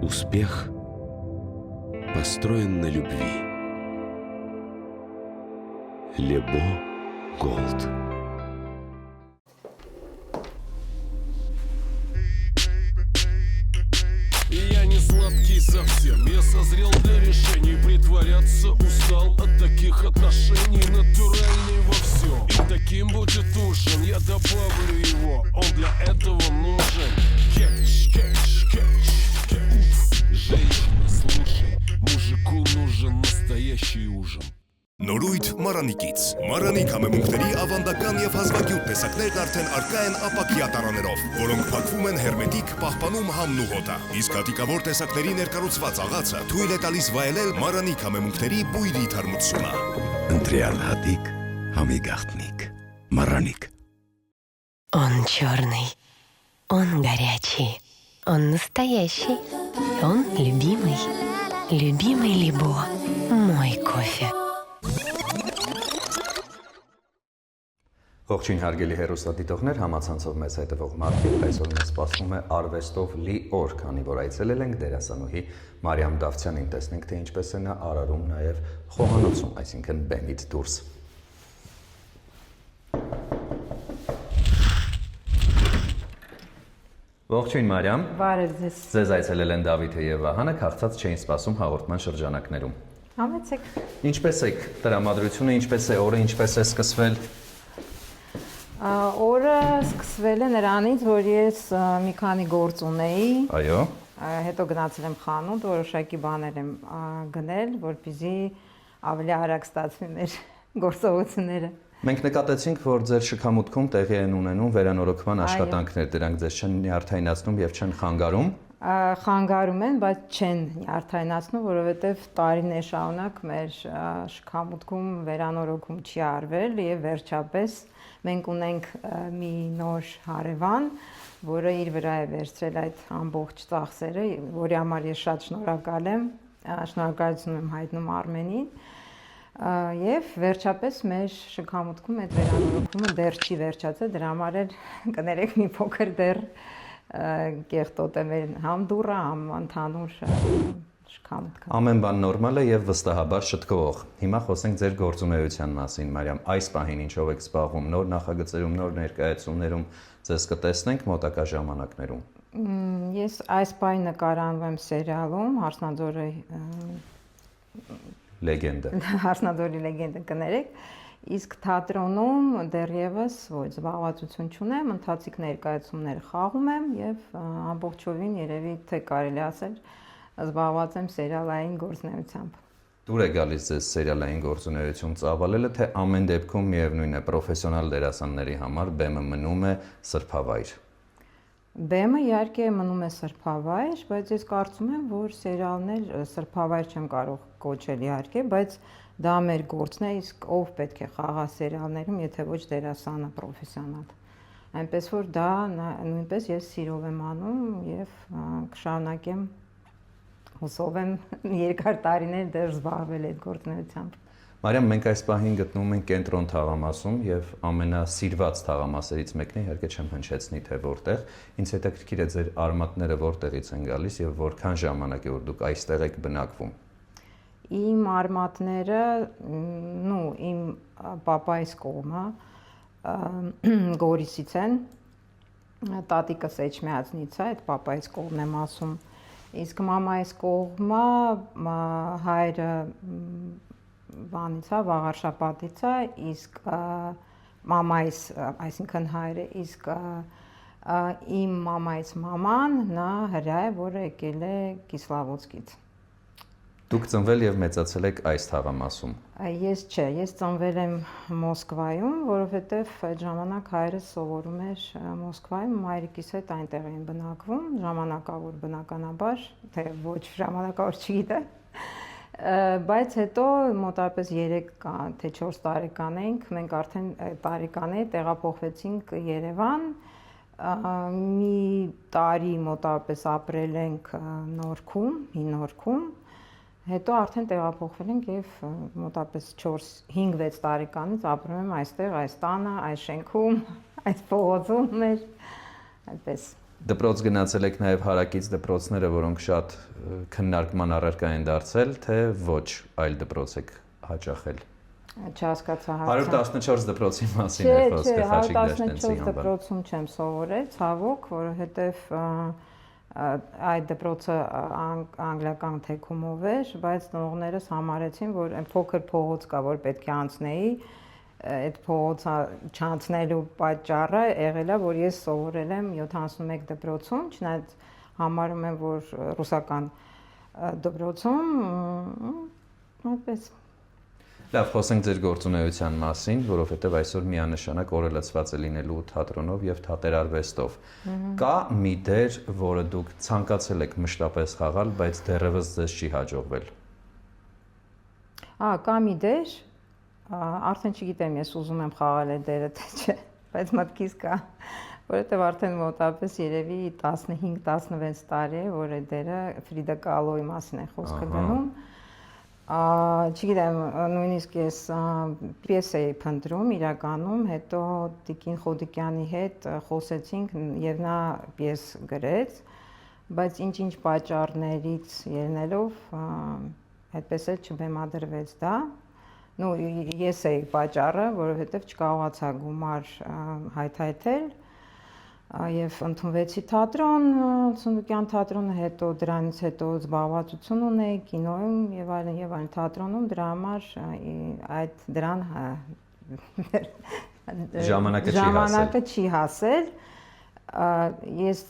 Успех построен на любви. Лебо Голд. Я не сладкий совсем, я созрел для решений. Притворяться устал от таких отношений. Натуральный во всем, и таким будет ужин. Я добавлю его, он для этого нужен. Кетч, кетч, кетч. Женщина, слушай, мужику нужен настоящий ужин. Նորույթ Մարանիկից Մարանի կամեմունքների ավանդական եւ հազվագյուտ տեսակներն արդեն առկա են ապակյա տարաներով, որոնք փակվում են հերմետիկ, պահպանում համն ու հոտը։ Իսկ հատիկավոր տեսակների ներկառուցված աղացը թույլ է տալիս վայելել Մարանի կամեմունքների բույրի թարմությունը։ Ընտրյալ հատիկ, համի գաղտնիք, Мараник. Он черный, он горячий, он настоящий, он любимый, любимый Лебо, мой кофе. Ողջույն հարգելի հեռուստադիտողներ, համացանցով մեզ հետևող մարդիկ, այսօր մեզ սպասվում է արվեստով լի օր, քանի որ այցելել ենք դերասանուհի Մարիամ Դավթյանին, տեսնենք թե ինչպես է նա արարում նաև խոհանոցում, այսինքն բեմից դուրս։ Ողջույն Մարիամ։ Բարև ձեզ։ Ձեզ այցելել են Դավիթը եւ Վահանը, քաղցած չէին սպասում հաղորդման շրջանակներում։ Համեցեք։ Ինչպես եք տրամադրությունը, ինչպես է օրը, ինչպես է սկսվել։ Օրը սկսվել է նրանից, որ ես մի քանի գործ ունեի։ Այո։ Հետո գնացել եմ խանութ, որոշակի բաներ եմ գնել, որպեսզի ավելի արագ ստացվի մեր գործողությունները։ Մենք նկատեցինք, որ ձեր շքամուտքում տեղի են ունենում վերանորոգման աշխատանքներ, դրանք ձեզ չեն նյարդայնացնում եւ չեն խանգարում։ Խանգարում են, բայց չեն նյարդայնացնում, որովհետեւ տարիներ շարունակ մեր շքամուտքում վերանորոգում չի արվել եւ վերջապես մենք ունենք մի նոր հարևան, որը իր վրա է վերցրել այդ ամբողջ ծախսերը, որի համար ես շատ շնորհակալ եմ, շնորհակալություն եմ հայտնում Արմենին, եւ վերջապես մեր շքամուտքում այդ վերանորոգումը դեռ չի վերջացել, դրա համար էլ կներեք մի փոքր դեռ կեղտոտ է մեր համ դուռը, համ ընդհանուր շքամուտքը։ Ամեն բան նորմալ է եւ վստահաբար շտկվող։ Հիմա խոսենք ձեր գործունեության մասին, Մարիամ, այս պահին ինչով եք զբաղվում, նոր նախագծերում, նոր ներկայացումներում ձեզ կտեսնենք մոտակա ժամանակներում։ Ես այս պահին նկարահանվում եմ սերիալում Հարսնաձորի Լեգենդը։ Հարսնաձորի լեգենդը կներեք, իսկ թատրոնում դեռևս ոչ զբաղվածություն չունեմ, ընթացիկ ներկայացումներ խաղում եմ եւ ամբողջովին երևի թե կարելի ասել զբաղված եմ սերիալային գործունեությամբ։ Դուր է գալիս ձեզ սերիալային գործունեություն ծավալելը, թե ամեն դեպքում միևնույն է պրոֆեսիոնալ դերասանների համար բեմը մնում է սրբավայր։ Բեմը իհարկե մնում է սրբավայր, բայց ես կարծում եմ, որ սերիալն էլ սրբավայր չեմ կարող կոչել իհարկե, բայց դա մեր գործն է, իսկ ով պետք է խաղա սերիալներում, եթե ոչ դերասանը պրոֆեսիոնալ։ Այնպես որ դա նույնպես ես սիրով եմ անում եւ կշարունակեմ, հուսով եմ երկար տարիներ դեռ զբաղվել այդ գործունեությամբ։ Մարիամ, մենք այս պահին գտնվում ենք կենտրոն թաղամասում եւ ամենասիրված թաղամասերից մեկն է, իհարկե չեմ հնչեցնի թե որտեղ։ Ինձ հետաքրքիր է ձեր արմատները որտեղից են գալիս եւ որքան ժամանակ է որ դուք այստեղ եք բնակվում։ Իմ արմատները, իմ պապայիս կողմը Գորիսից են, տատիկս Էջմիածնից է, այդ պապայիս կողմն եմ ասում, իսկ մամայիս կողմը հայրը Վանից է, Վաղարշապատից է, իսկ մամայիս, այսինքն հայրը, իսկ իմ մամայիս մաման նա հրյա է, որը եկել է Կիսլավոդսկից։ Դուք ծնվել եւ մեծացել եք այս թաղամասում։ Ես չէ, ես ծնվել եմ Մոսկվայում, որովհետեւ այդ ժամանակ հայրս սովորում էր Մոսկվայում, մայրիկիս հետ այնտեղ էին բնակվում, ժամանակավոր բնականաբար, թե ոչ ժամանակավոր չգիտեմ։ Բայց հետո մոտավորապես 3 թե 4 տարեկան էինք, մենք արդեն տարեկան է տեղափոխվեցինք Երևան, մի տարի մոտավորապես ապրել ենք Նորքում, Հին Նորքում, հետո արդեն տեղափոխվել ենք եւ մոտավորապես 4-5-6 տարեկանից ապրում եմ այստեղ, այս տանը, այս շենքում, այս փողոցում մեր, այդպես։ Դպրոց գնացել եք նաև հարակից դպրոցները, որոնք շատ քննարկման առարկա են դարձել, թե ոչ այլ դպրոց եք հաճախել։ Չհասկացա 114 դպրոցի մասին է խոսքը Խաչիկ Դաշտենցի անվան։ դպրոցում չեմ սովորել, ցավոք, որովհետև այդ դպրոցը անգլիական թեկումով էր, բայց ծնողներս համարեցին, որ այն փոքր փողոց կա, որ պետք է անցնեի, այդ փողոցը չանցնելու պատճառը եղել է, որ ես սովորել եմ 71 դպրոցում, չնայած համարում եմ, որ ռուսական դպրոցում, այդպես։ Լավ, խոսենք ձեր գործունեության մասին, որովհետև այսօր միանշանակ օրելացված է լինելու թատրոնով եւ թատերարվեստով։ Կա մի դեր, որը դուք ցանկացել եք մշտապես խաղալ, բայց դեռևս ձեզ չի հաջողվել։ Կա մի դեր, արդեն չգիտեմ, ես ուզում եմ խաղալ այդ դերը թե չէ, բայց մտքիս կա, որովհետև արդեն մոտավորապես երևի 15-16 տարի է, որ այդ դերը Ֆրիդա Կալոյի մասին է խոսքը գնում։ Չգիտեմ, նույնիսկ ես պիես էի փնտրում իրականում, հետո Տիկին Խոդիկյանի հետ խոսեցինք եւ նա պիես գրեց, բայց ինչ-ինչ պատճառներից ելնելով այդպես էլ չբեմադրվեց դա։ Ну, ես էի պատճառը, որովհետեւ չկարողացա գումար հայթայթել եւ ընդունվեցի թատրոն, Սունդուկյան թատրոնը, հետո դրանից հետո զբաղվածություն ունեի կինոյում եւ այլն թատրոնում, դրա համար այդ դրան ժամանակը չի հասել։ Ես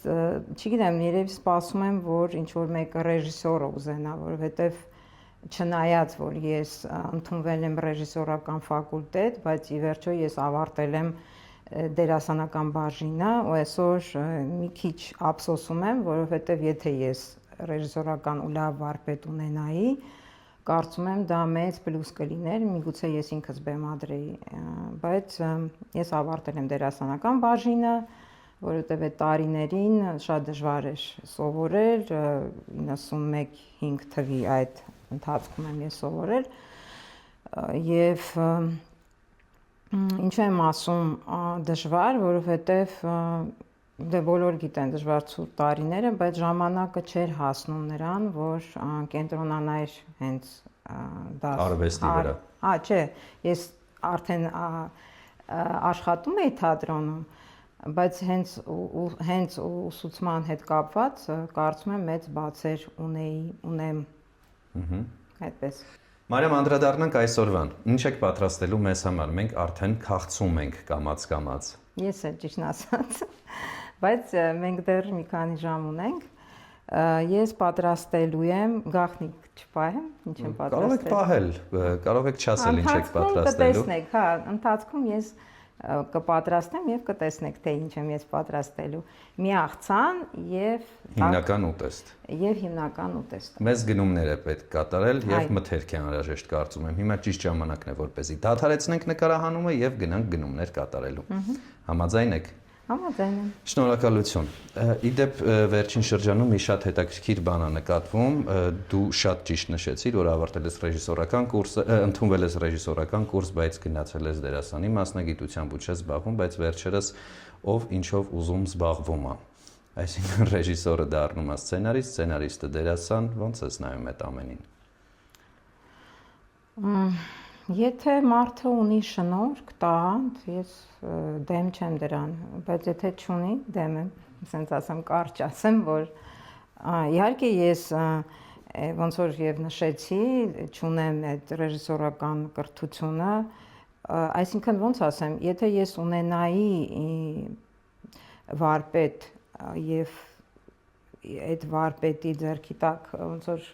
չգիտեմ, երևի սպասում եմ, որ ինչ որ մեկ ռեժիսոր ուզենա, որովհետեւ չնայած որ ես ընդունվել եմ ռեժիսորական ֆակուլտետ, բայց ի վերջո ես ավարտել եմ դերասանական բաժինը, ու այսօր մի քիչ ափսոսում եմ, որովհետև եթե ես ռեժիսորական ու լավ վարպետ ունենայի, կարծում եմ դա մեծ պլյուս կլիներ, միգուցե ես ինքս բեմադրեի, բայց ես ավարտել եմ դերասանական բաժինը, որովհետև այդ տարիներին շատ դժվար էր սովորել, 91-5 թվի այդ ընթացքում եմ ես սովորել, եւ ինչու եմ ասում դժվար, որովհետև դե բոլոր գիտեն դժվար ցուրտ տարիները, բայց ժամանակը չէր հասնում նրան, որ կենտրոնանայր հենց դա արվեստի վրա։ Չէ, ես արդեն աշխատում էի թատրոնում, բայց հենց ուսուցման հետ կապված կարծում եմ մեծ բացեր ունեմ։ Այդպես։ Մարիամ, անդրադառնանք այսօրվան։ Ինչ եք պատրաստելու մեզ համար։ Մենք արդեն քաղցում ենք կամաց-կամաց։ Ես էլ ճիշտ ասած, բայց մենք դեռ մի քանի ժամ ունենք։ Ես պատրաստելու եմ գաղտնիք չպահեմ, ինչ եմ պատրաստել։ Կարող եք չասել ինչ եք պատրաստելու։ Կտեսնեք, հա, ընթացքում ես կպատրաստեմ եւ կտեսնեք թե ինչ եմ ես պատրաստելու։ Մի աղցան եւ հիմնական ուտեստ։ Եվ հիմնական ուտեստ։ Մեզ գնումներ է պետք կատարել եւ մթերք է անհրաժեշտ կարծում եմ։ Հիմա ճիշտ ժամանակն է որպեսզի դադարեցնենք նկարահանումը եւ գնանք գնումներ կատարելու։ Համաձայն եք։ Համաձայն եմ։ Շնորհակալություն։ Իդեպ վերջին շրջանում մի շատ հետաքրքիր բան է նկատվում, դու շատ ճիշտ նշեցիր, որ ավարտել ես ռեժիսորական կուրսը, ընդունվել ես ռեժիսորական կուրս, բայց գնացել ես դերասանի մասնագիտությամբ ու չես զբաղվում, բայց վերջերս ով ինչով ուզում զբաղվում է։ Այսինքն ռեժիսորը դառնում է սցենարիստ, սցենարիստը դերասան, ո՞նց ես նայում այդ ամենին։ Եթե մարդը ունի շնորհք, տաղանդ, ես դեմ չեմ դրան, բայց եթե չունի, դեմ եմ, ասենց ասեմ, կարճ ասեմ, որ իհարկե ես ոնց որ եւ նշեցի, չունեմ այդ ռեժիսորական կրթությունը, այսինքն ոնց ասեմ, եթե ես ունենայի վարպետ եւ այդ վարպետի ձեռքի տակ ոնց որ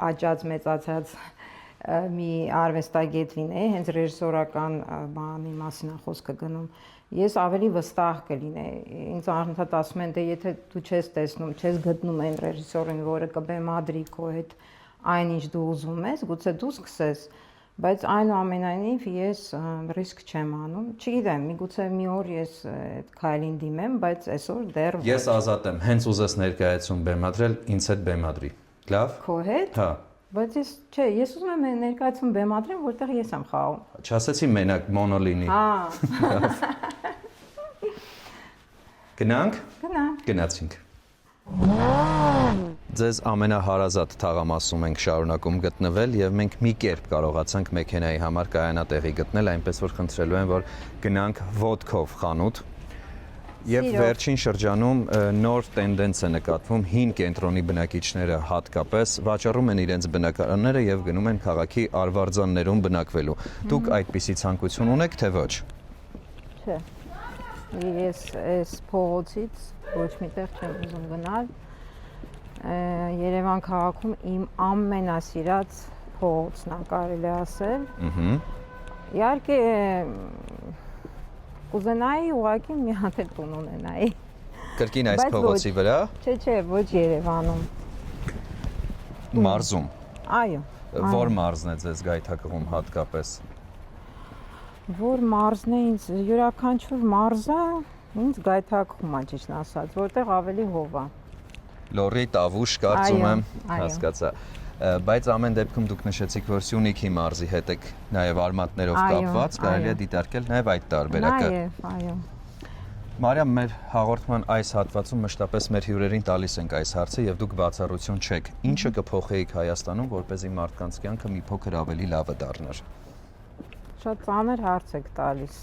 աճած մեծացած մի արվեստագետ լինեի, հենց ռեժիսորական բանի մասին է խոսքը գնում, ես ավելի վստահ կլինեի, ինձ անընդհատ ասում են, դե եթե դու չես տեսնում, չես գտնում այն ռեժիսորին, որը կբեմադրի քո հետ այնինչ դու ուզում ես, գուցե դու սկսես, բայց այնուամենայնիվ ես ռիսկ չեմ անում։ Չգիտեմ, միգուցե մի օր ես այդ քայլին դիմեմ, բայց այսօր դեռ Ես ազատ եմ, հենց ուզես ներկայացում բեմադրել, ինձ հետ բեմադրի։ Լավ։ քո հետ։ Հա։ Բայց ես ուզում եմ ներկայացում բեմադրեմ, որտեղ ես եմ խաղում։ Չասեցի մենակ մոնոլինի։ Հա։ Գնանք։ Գնանք։ Գնացինք։ Ձեզ ամենահարազատ թաղամասում ենք շարունակում գտնվել եւ մենք մի կերպ կարողացանք մեքենայի համար կայանատեղի գտնել, այնպես որ խնդրելու եմ, որ գնանք ոդկով խանութ։ Եվ վերջին շրջանում նոր տենդենց է նկատվում, հին կենտրոնի բնակիչները հատկապես վաճառում են իրենց բնակարանները եւ գնում են քաղաքի արվարձաններում բնակվելու։ Դուք այդպիսի ցանկություն ունեք, թե ոչ։ Չէ։ Ես այս փողոցից ոչ միտեղ չեմ ուզում գնալ։ Երևան քաղաքում իմ ամենասիրած փողոցն է, կարելի ասել։ Իհարկե կուզենայի ուղղակի մի հատ էլ տուն ունենայի։ Կրկին այս փողոցի վրա։ Չէ, ոչ Երևանում։ Մարզում։ Այո։ Որ մարզն է ձեզ գայթակղում հատկապես։ Որ մարզն է ինձ յուրաքանչյուր մարզը ինձ գայթակղում է, ճիշտ ասած, որտեղ ավելի հով է։ Լորի տավուշ կարծում եմ, այո։ հասկացա։ Բայց ամեն դեպքում դուք նշեցիք, որ Սյունիքի մարզի հետ եք նաև արմատներով Այո, կապված, կարելի է այո։ դիտարկել նաև այդ տարբերակը։ Նաև, այո։ Մարիամ, մեր հաղորդման այս հատվածում մշտապես մեր հյուրերին տալիս ենք այս հարցը եւ դուք բացառություն չեք։ Ինչը կփոխեիք Հայաստանում, որպեսզի մարդկանց կյանքը մի փոքր ավելի լավը դառնար։ Շատ ծանր հարց եք տալիս,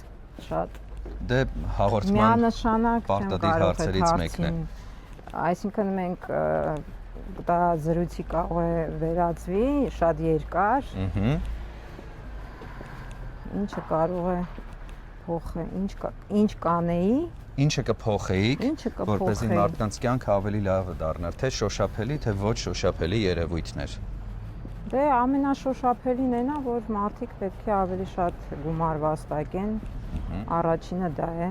շատ։ Դե հաղորդման Միանշանակ չեմ պարտադիր կարող հարցերից այդ մեկն է։ հարցին։ Այսինքն մենք դա զրույցի կարող է վերածվի շատ երկար։ Ինչը կարող է փոխել, ինչ կանեի, Ինչը կփոխեիք, Ինչը կփոխեի։ որպեսզի մարդկանց կյանքը ավելի լավը դառնար, թե շոշափելի, թե ոչ շոշափելի երևույթներ։ դե ամենաշոշափելին էնա, որ մարդիկ պետք է ավելի շատ գումար վաստակեն, առաջինը դա է,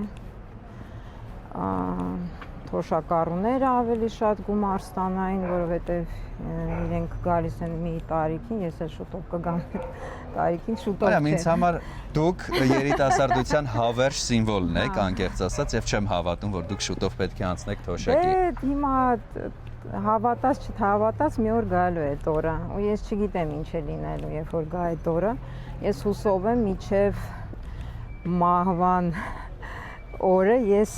թոշակառուները ավելի շատ գումար ստանային, որովհետև իրենք գալիս են մի տարիքին, ես էլ շուտով կգամ տարիքին, շուտով Այո, ինձ համար դուք երիտասարդության հավերժ սիմվոլն եք, անկեղծ ասած, եւ չեմ հավատում, որ դուք շուտով պետք է անցնեք թոշակի։ Դե հիմա հավատաց չհավատաց մի օր գալու է այդ օրը, ու ես չգիտեմ ինչ է լինելու, երբ որ գա այդ օրը։ Ես հուսով եմ մինչև մահվան օրը ես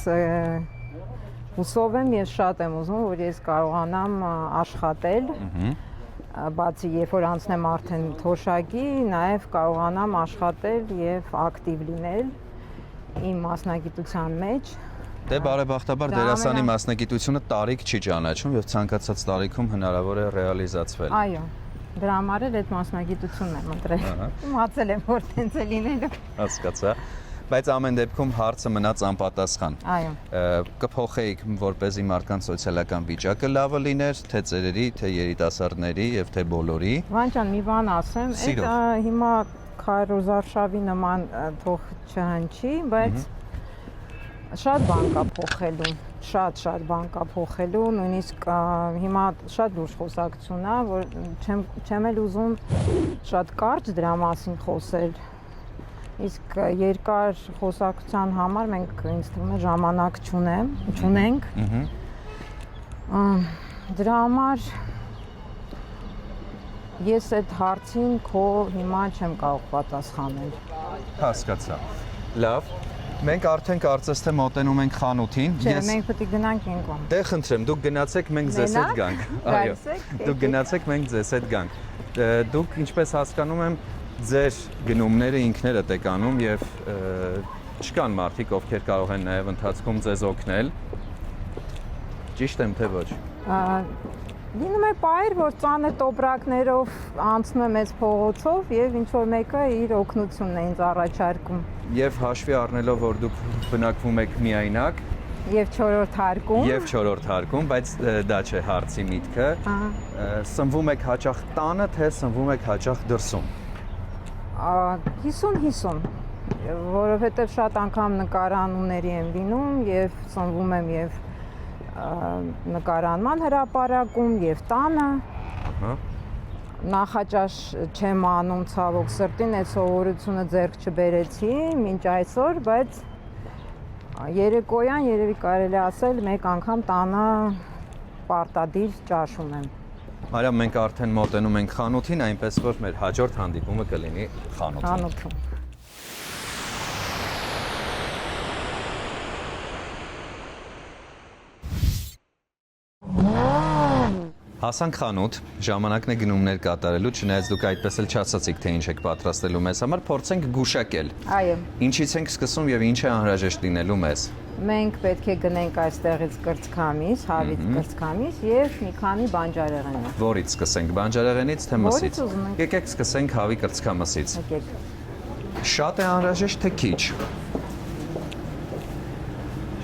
հուսով եմ, ես շատ եմ ուզում, որ ես կարողանամ աշխատել, բացի երբ որ անցնեմ արդեն թոշակի, նաև կարողանամ աշխատել եւ ակտիվ լինել իմ մասնագիտության մեջ։ Դե բարեբախտաբար Դա դերասանի ամենա- մասնագիտությունը տարիք չի ճանաչում եւ ցանկացած տարիքում հնարավոր է ռեալիզացվել։ Այո, դրա համար էլ այդ մասնագիտությունն եմ ընտրել։ Իմացել եմ, որ տենց է լինելու։ Հասկացա։ Բայց ամեն դեպքում հարցը մնաց անպատասխան։ Այո։ Կփոխեիք, որպեսզի մարդկանց սոցիալական վիճակը լավը լիներ, թե ծերերի, թե երիտասարդների եւ թե բոլորի։ Վան ջան, մի բան ասեմ, Սիրով։ այդ հիմա քարոզարշավի նման թող չհնչի, բայց շատ բան կա փոխելու, շատ բան կա փոխելու, նույնիսկ հիմա շատ լուրջ խոսակցություն է, որ չեմ էլ ուզում շատ կարճ դրա մասին խոսել։ Իսկ երկար խոսակցության համար մենք ինձ թվում է ժամանակ չունենք։ Դրա համար ես այդ հարցին քո հիմա չեմ կարող պատասխանել։ Հասկացա։ Լավ։ Մենք արդեն կարծես թե մոտենում ենք խանութին։ Չէ, մենք պետք է գնանք ինքն։ Դե խնդրեմ, դուք գնացեք, մենք ձեզ հետ գանք։ Գալիս եք, Դուք գնացեք, մենք ձեզ հետ գանք։ Դուք ինչպես հասկանում եմ, ձեր գնումները ինքներդ եք անում եւ չկան մարդիկ, ովքեր կարող են նաեւ ընթացքում ձեզ օգնել։ Ճիշտ եմ թե ոչ։ Լինում է պայր, որ ծանր տոպրակներով անցնում եմ այս փողոցով եւ ինչ որ մեկը իր օգնությունն է ինձ առաջարկում։ Եվ հաշվի առնելով, որ դուք բնակվում եք միայնակ Եվ 4-րդ հարկում։ եւ 4-րդ հարկում, բայց դա չէ հարցի միտքը։ Սնվում եք հաճախ տանը, թե սնվում եք հաճախ դրսում։ 50-50, որովհետև շատ անգամ նկարանուների եմ լինում եւ սնվում եմ եւ նկարանման հրապարակում եւ տանը։ Նախաճաշ չեմ անում ցավոք սրտին, այդ սովորությունը ձեռք չբերեցի մինչ այսօր, բայց երեկոյան երևի կարելի ասել մեկ անգամ տանը պարտադիր ճաշում եմ։ Մարիամ, մենք արդեն մոտենում ենք խանութին, այնպես որ մեր հաջորդ հանդիպումը կլինի խանութում։ Խանութում։ Հասանք խանութ, ժամանակն է գնումներ կատարելու, չնայած դուք այդպես էլ չասացիք, թե ինչ եք պատրաստելու մեզ համար, փորձենք գուշակել։ Այո։ Ինչից ենք սկսում եւ ինչ է անհրաժեշտ լինելու մեզ։ Մենք պետք է գնենք այստեղից կրծքամիս, հավից կրծքամիս եւ մի քանի բանջարեղեն։ Որից սկսենք, բանջարեղենից թե մսից։ Որից ուզում եք։ Եկեք սկսենք հավի կրծքամսից։ Եկեք։ Շատ է անհրաժեշտ թե քիչ։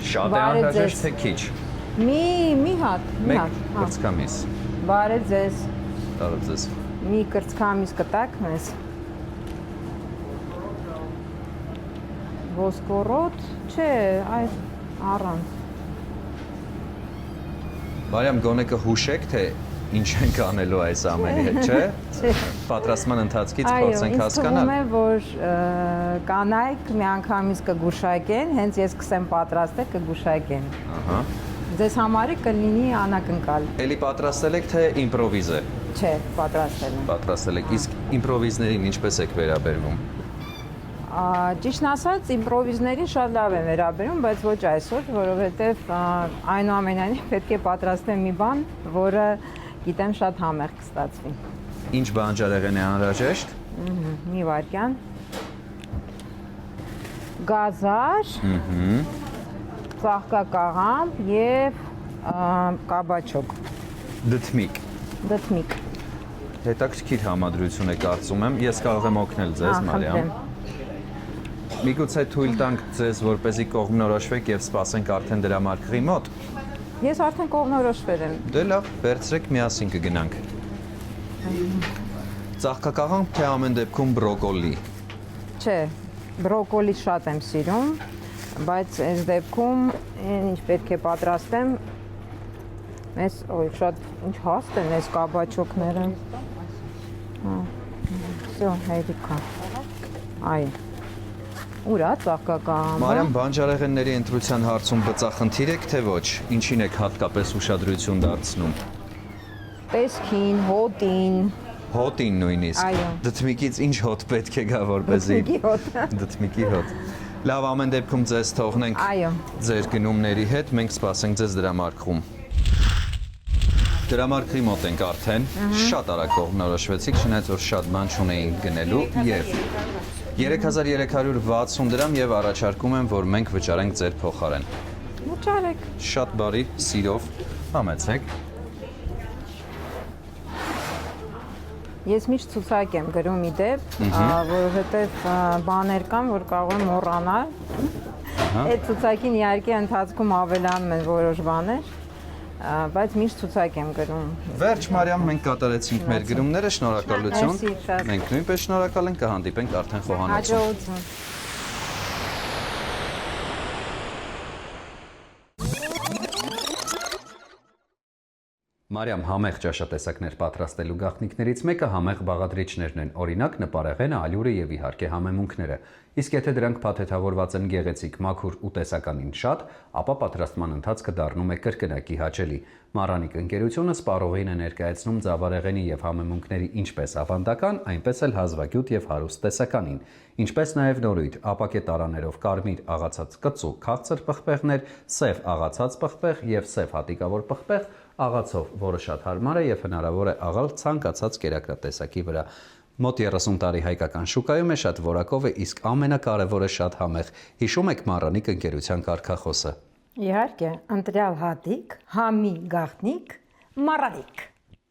Շատ է Բարև անհրաժեշտ ձեզ։ թե քիչ։ Մի հատ, Մեկ կրծքամիս։ Բարև ձեզ։ Բարև ձեզ։ Մի կրծքամիս կտակ մեզ։ Ոսկորոտ, չէ, այս առանց։ Մարիամ, գոնե կհուշեք, թե ինչ ենք անելու այս ամենի հետ, չէ՞։ Չէ։ Պատրաստման ընթացքից Այո, փորձենք ինձ թվում հասկանալ։ է, որ կանայք միանգամից կգուշակեն, հենց ես կսեմ պատրաստել կգուշակեն։ Ահա։ Ձեզ համարի կլինի անակնկալ։ Էլի պատրաստել եք թե իմպրովիզ է։ Չէ, պատրաստել եմ։ Պատրաստել եք, իսկ իմպրովիզներին ինչպես եք վերաբերվում։ Ճիշտն ասած, իմպրովիզներին շատ լավ եմ վերաբերում, բայց ոչ այսօր, որովհետև այնուամենայնիվ պետք է պատրաստեմ մի բան, որը գիտեմ շատ համեղ կստացվի։ Ինչ բանջարեղեն է անհրաժեշտ։ Մի վայրկյան։ Գազար, ծաղկակաղամբ եւ կաբաչոկ, Դդմիկ։ դդմիկ։ Հետաքրքիր համադրություն է կարծում եմ, ես կարող եմ օգնել ձեզ, Մարիամ։ Միգուցե թույլ տանք ձեզ, որպեսզի կողմնորոշվեք եւ սպասենք արդեն դրամարկղի մոտ։ Ես արդեն կողմնորոշվել եմ։ Դե լավ, վերցրեք միասին կգնանք։ Ծաղկակաղամբ թե ամեն դեպքում բրոկոլի։ Չէ, բրոկոլի շատ եմ սիրում, բայց այս դեպքում ինչ պետք է պատրաստեմ, մեզ շատ ինչ հաստ են այս կաբաչոկները։ Всё, հերիքա։ Այ։ Ուրա ծաղկակաղամբը։ Մարիամ, բանջարեղենների ընտրության հարցում բծախնդիր եք թե ոչ, ինչին եք հատկապես ուշադրություն դարձնում։ Տեսքին, հոտին։ Հոտին նույնիսկ։ Այո։ Դդմիկից ինչ հոտ պետք է գա, որպեսզի։ Դդմիկի հոտ։ Դդմիկի հոտ։ Լավ, ամեն դեպքում ձեզ թողնենք Այո։ ձեր գնումների հետ, մենք սպասենք ձեզ դրամարկղում։ Դրամարկղի մոտ ենք արդեն, շատ արագ կողմնորոշվեցիք, չնայած որ շատ բան չունեինք գնելու եւ 3360 դրամ եւ առաջարկում եմ, որ մենք վճարենք ձեր փոխարեն։ Վճարեք։ Շատ բարի, սիրով, համեցեք։ Ես միշտ ցուցակ եմ գրում իդեպ, որովհետև բաներ կան, որ կարող եմ մոռանալ։ Այդ ցուցակին իհարկե ընթացքում ավելանում են որոշ բաներ, բայց միշտ ցուցակ եմ գրում։ Վերջ Մարիամ, մենք կատարեցինք մեր գրումները, շնորհակալություն։ Մերսի, շատ։ Մենք նույնպես շնորհակալ ենք, կհանդիպենք արդեն խոհանոցում։ Հաջողություն։ Մարիամ, համեղ ճաշատեսակներ պատրաստելու գաղտնիքներից մեկը համեղ բաղադրիչներն են, օրինակ նպարեղենը, ալյուրը եւ իհարկե համեմունքները։ Իսկ եթե դրանք փաթեթավորված են գեղեցիկ, մաքուր ու տեսականին շատ, ապա պատրաստման ընթացքը դառնում է կրկնակի հաճելի։ Մարանիկ ընկերությունը սպառողին է ներկայացնում ձավարեղենի եւ համեմունքների ինչպես ավանդական, այնպես էլ հազվագյուտ եւ հարուստ տեսականին, ինչպես նաեւ նորույթ, ապակե տարաներով կարմիր աղացած կծու, քաղցր պղպեղներ, սև աղացած պղպեղ եւ սև հատիկավոր պղպեղ, աղացով, որը շատ հարմար է եւ հնարավոր է աղալ ցանկացած կերակրատեսակի վրա։ Մոտ 30 տարի հայկական շուկայում է, շատ որակով է, իսկ ամենակարևորը շատ համեղ։ Հիշում եք Մարանիկ ընկերության կարգախոսը։ Իհարկե, ընտրյալ հատիկ, համի գաղտնիք, Մարանիկ։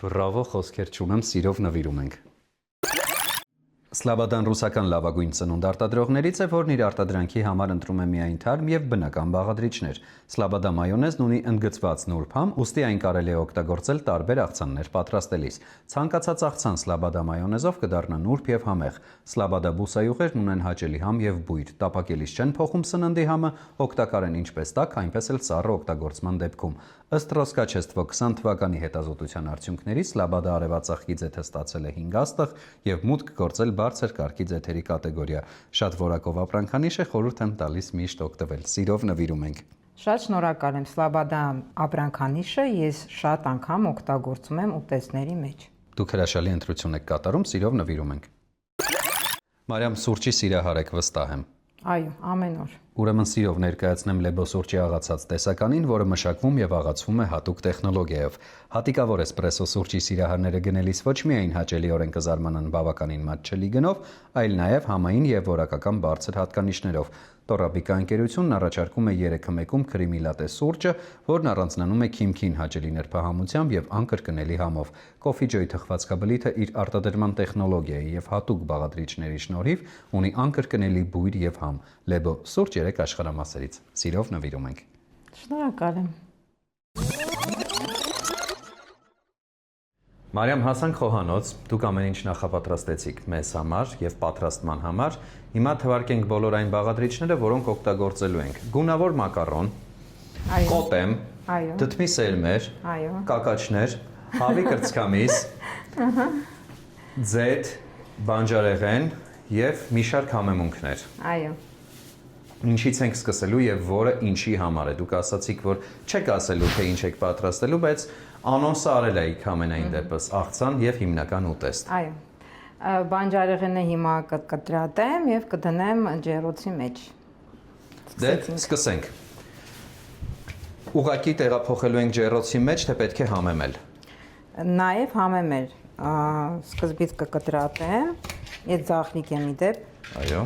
Բրավո, խոսքեր չունեմ, սիրով նվիրում ենք։ Սլաբադան ռուսական լավագույն ծնունդ արտադրողներից է, որն իր արտադրանքի համար ընտրում է միայն թարմ եւ բնական բաղադրիչներ։ Սլաբադա մայոնեզն ունի ընդգծված նուրբ համ, ուստի այն կարելի է օգտագործել տարբեր աղցաններ պատրաստելիս։ Ցանկացած աղցան սլաբադա մայոնեզով կդառնա նուրբ եւ համեղ։ Սլաբադա բուսայուղերն ունեն հաճելի համ եւ բույր, տապակելիս չեն փոխում սննդի համը, օգտակար են ինչպես տաք, այնպես էլ սառը օգտագործման դեպքում։ Ըստ Ռոսկաչեստվո 20 թվականի հետազոտության արդյունքների Սլաբադա արևածաղկի ձեթը ստացել է 5 աստղ եւ մուտք գործել բարձր կարգի ձեթերի կատեգորիա։ Շատ որակով ապրանքանիշ է, խորհուրդ եմ տալիս միշտ օգտվել։ Սիրով նվիրում ենք։ Շատ շնորհակալ եմ Սլաբադա ապրանքանիշը, ես շատ անգամ օգտագործում եմ ուտեստների մեջ։ Դուք հրաշալի ընտրություն եք կատարում, սիրով նվիրում ենք։ Մարիամ, սուրճի սիրահար եք, վստահ եմ։ Այո, ամեն օր։ Ուրեմն սիրով ներկայացնեմ Լեբո սուրճի աղացած տեսականին, որը մշակվում եւ աղացվում է հատուկ տեխնոլոգիայով։ Հատիկավոր էսպրեսո սուրճի սիրահարները գնելիս ոչ միայն հաճելիորեն կզարմանան բավականին մատչելի գնով, այլ նաեւ համային եւ որակական բարձր հատկանիշներով։ Տորաբիկա ընկերությունն առաջարկում է 3-1-ում քրիմի լատե սուրճը, որն առանձնանում է քիմքին հաճելի նրբահամությամբ եւ անկրկնելի համով։ Կոֆիջոյի թխվածքաբլիթը իր արտադրման տեխնոլոգիայի եւ հատուկ բաղադրիչների շնորհիվ ունի անկրկնելի բույր եւ համ։ Լեբո սուրճ 3 աշխարհամասերից։ Սիրով նվիրում ենք։ Շնորհակալ եմ։ Մարիամ, հասանք խոհանոց, դուք ամեն ինչ նախապատրաստեցիք մեզ համար եւ պատրաստման համար։ Հիմա թվարկենք բոլոր այն բաղադրիչները, որոնք օգտագործելու ենք։ Գունավոր մակարոն, կոտեմ, դդմի սերմեր, կակաչներ, հավի կրծքամիս, ձեթ, բանջարեղեն եւ մի շարք համեմունքներ։ Այո։ Ինչից ենք սկսելու եւ որը ինչի համար է։ Դուք ասացիք, որ չեք ասելու, թե ինչ եք պատրաստելու, բայց անոնսը արել եք ամենայն դեպս աղցան եւ հիմնական ուտեստ։ Այո։ Բանջարեղենը հիմա կտրատեմ եւ կդնեմ ջեռոցի մեջ։ Դե սկսենք։ Ուղղակի տեղափոխելու ենք ջեռոցի մեջ, թե պետք է համեմել։ Նաեւ համեմել։ Սկզբից կկտրատեմ, այդ ձախլիկ եմ իդեպ։ Այո։